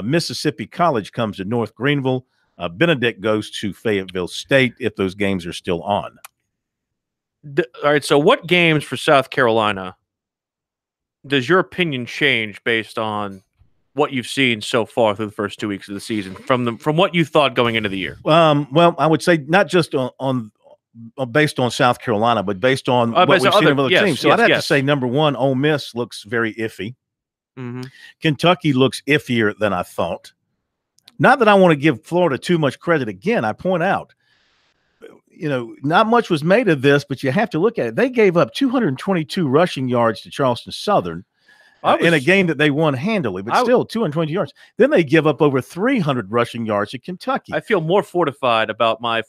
Mississippi College comes to North Greenville. Benedict goes to Fayetteville State if those games are still on. All right, so what games for South Carolina does your opinion change based on what you've seen so far through the first 2 weeks of the season from what you thought going into the year? Well, I would say not just on based on South Carolina, but based on what we've seen of other teams. So I'd have to say, number 1, Ole Miss looks very iffy. Kentucky looks iffier than I thought. Not that I want to give Florida too much credit. Again, I point out, you know, not much was made of this, but you have to look at it. They gave up 222 rushing yards to Charleston Southern in a game that they won handily, but still 220 yards. Then they give up over 300 rushing yards to Kentucky. I feel more fortified about my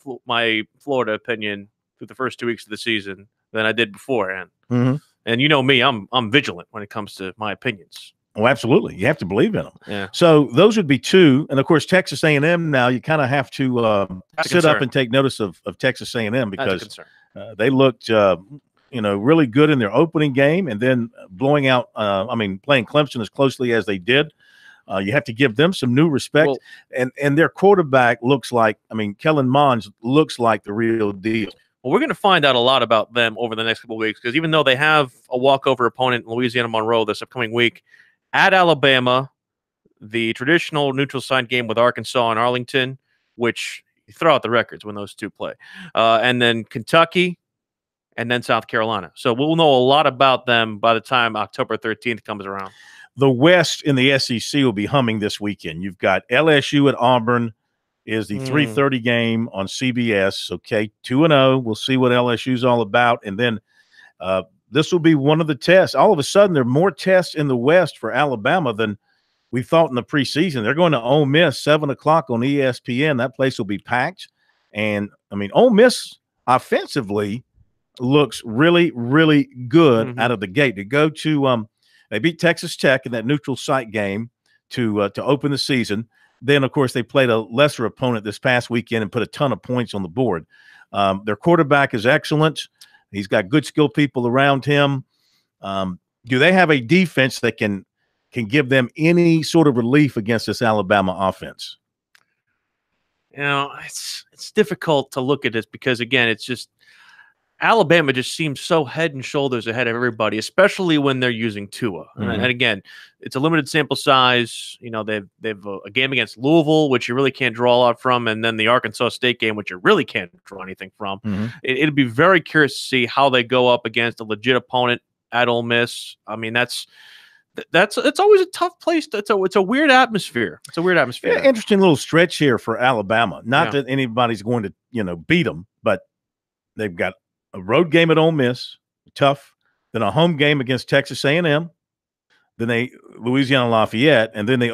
Florida opinion through the first 2 weeks of the season than I did beforehand. And you know me, I'm vigilant when it comes to my opinions. Oh, absolutely. You have to believe in them. Yeah. So those would be 2. And, of course, Texas A&M now, you kind of have to sit up and take notice of Texas A&M because they looked really good in their opening game, and then blowing out playing Clemson as closely as they did. You have to give them some new respect. Well, and their quarterback looks like, Kellen Mond looks like the real deal. Well, we're going to find out a lot about them over the next couple of weeks because even though they have a walkover opponent in Louisiana Monroe this upcoming week, at Alabama, the traditional neutral site game with Arkansas and Arlington, which you throw out the records when those 2 play, and then Kentucky, and then South Carolina. So we'll know a lot about them by the time October 13th comes around. The West in the SEC will be humming this weekend. You've got LSU at Auburn is the 3:30 game on CBS. Okay, 2-0. We'll see what LSU's all about. And then this will be one of the tests. All of a sudden, there are more tests in the West for Alabama than we thought in the preseason. They're going to Ole Miss, 7 o'clock on ESPN. That place will be packed. And, Ole Miss offensively looks really, really good out of the gate. To go to they beat Texas Tech in that neutral site game to open the season. Then, of course, they played a lesser opponent this past weekend and put a ton of points on the board. Their quarterback is excellent. He's got good skilled people around him. Do they have a defense that can give them any sort of relief against this Alabama offense? You know, it's difficult to look at this because, again, it's just Alabama just seems so head and shoulders ahead of everybody, especially when they're using Tua. And again, it's a limited sample size. You know, they've a game against Louisville, which you really can't draw a lot from, and then the Arkansas State game, which you really can't draw anything from. It'd be very curious to see how they go up against a legit opponent at Ole Miss. It's always a tough place. It's a weird atmosphere. It's a weird atmosphere. Yeah, interesting little stretch here for Alabama. Not that anybody's going to beat them, but they've got a road game at Ole Miss, tough. Then a home game against Texas A&M. then Louisiana Lafayette, and then they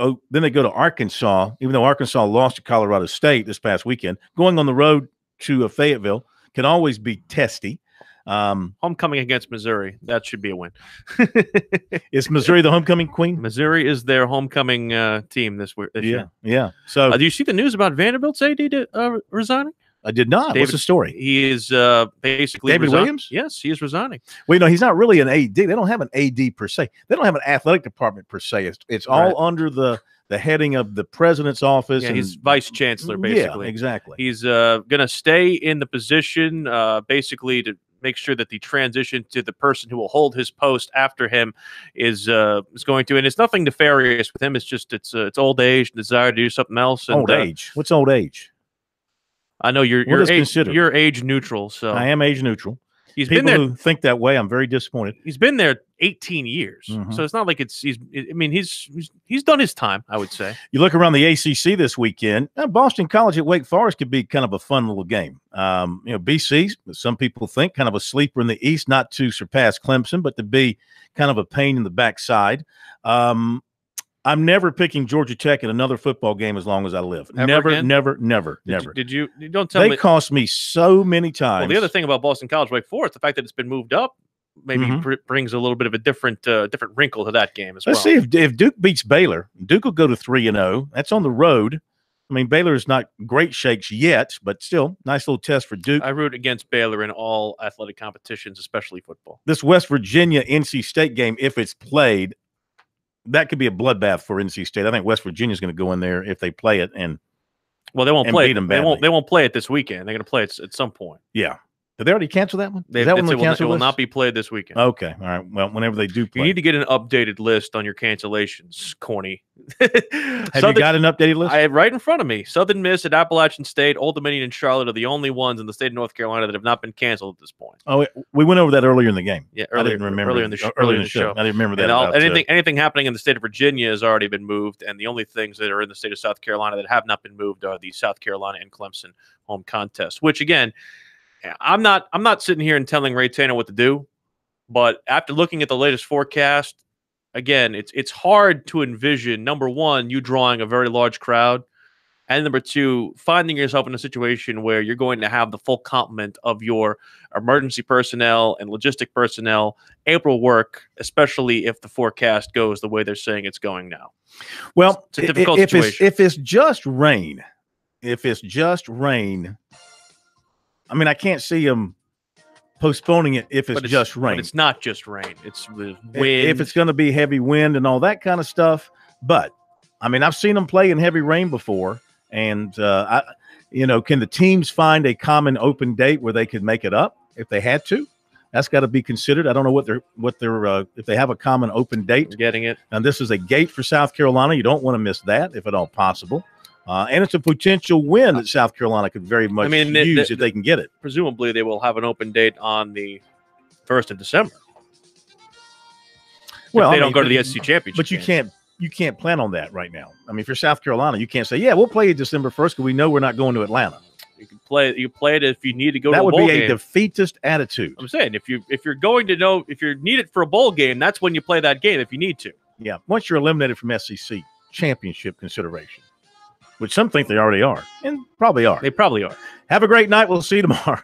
go to Arkansas. Even though Arkansas lost to Colorado State this past weekend, going on the road to Fayetteville can always be testy. Homecoming against Missouri, that should be a win. Is Missouri the homecoming queen? Missouri is their homecoming team this year. Yeah. So, do you see the news about Vanderbilt's AD resigning? I did not. What's the story? He is basically David Williams. Yes, he is resigning. Well, he's not really an AD. They don't have an AD per se. They don't have an athletic department per se. It's all under the heading of the president's office. Yeah, and he's vice chancellor, basically. Yeah, exactly. He's going to stay in the position, basically to make sure that the transition to the person who will hold his post after him is going to. And it's nothing nefarious with him. It's just it's old age, desire to do something else. And, old age. What's old age? I know you're age neutral. So I am age neutral. He's People been there. who think that way, I'm very disappointed. He's been there 18 years, so it's not like he's done his time. I would say. You look around the ACC this weekend. Boston College at Wake Forest could be kind of a fun little game. BC, some people think, kind of a sleeper in the East, not to surpass Clemson, but to be kind of a pain in the backside. I'm never picking Georgia Tech in another football game as long as I live. Never. Did you don't tell me. They cost me so many times. Well, the other thing about Boston College Wake Forest, the fact that it's been moved up, maybe brings a little bit of a different wrinkle to that game as well. Let's see if Duke beats Baylor. Duke will go to 3-0. That's on the road. I mean, Baylor's not great shakes yet, but still, nice little test for Duke. I root against Baylor in all athletic competitions, especially football. This West Virginia-NC State game, if it's played, that could be a bloodbath for NC State. I think West Virginia's going to go in there if they play it, and they won't play it. They won't play it this weekend. They're going to play it at some point. Yeah. Did they already cancel that one? It will not be played this weekend. Okay. All right. Well, whenever they do play. You need to get an updated list on your cancellations, corny. Have you got an updated list? I have right in front of me. Southern Miss at Appalachian State, Old Dominion, and Charlotte are the only ones in the state of North Carolina that have not been canceled at this point. Oh, we went over that earlier in the game. Yeah, I didn't remember. Earlier in the show. I didn't remember that. Anything happening in the state of Virginia has already been moved, and the only things that are in the state of South Carolina that have not been moved are the South Carolina and Clemson home contests, which, again, I'm not sitting here and telling Ray Tanner what to do, but after looking at the latest forecast, again, it's hard to envision, number one, you drawing a very large crowd, and number two, finding yourself in a situation where you're going to have the full complement of your emergency personnel and logistic personnel able to work, especially if the forecast goes the way they're saying it's going now. Well, it's a difficult situation. If it's just rain, I mean, I can't see them postponing it if it's just rain. But it's not just rain. It's wind. If it's going to be heavy wind and all that kind of stuff. But, I mean, I've seen them play in heavy rain before. And, can the teams find a common open date where they could make it up if they had to? That's got to be considered. I don't know what they're if they have a common open date. You're getting it. And this is a gate for South Carolina. You don't want to miss that if at all possible. And it's a potential win that South Carolina could very much use if they can get it. Presumably, they will have an open date on the 1st of December. Well, if they don't go to the SEC championship. But you can't plan on that right now. I mean, if you're South Carolina, you can't say, "Yeah, we'll play December 1st because we know we're not going to Atlanta." You can play it if you need to go to a bowl game. That would be a defeatist attitude. I'm saying if you're going to know if you need it for a bowl game, that's when you play that game if you need to. Yeah, once you're eliminated from SEC championship consideration. Which some think they already are, and probably are. They probably are. Have a great night. We'll see you tomorrow.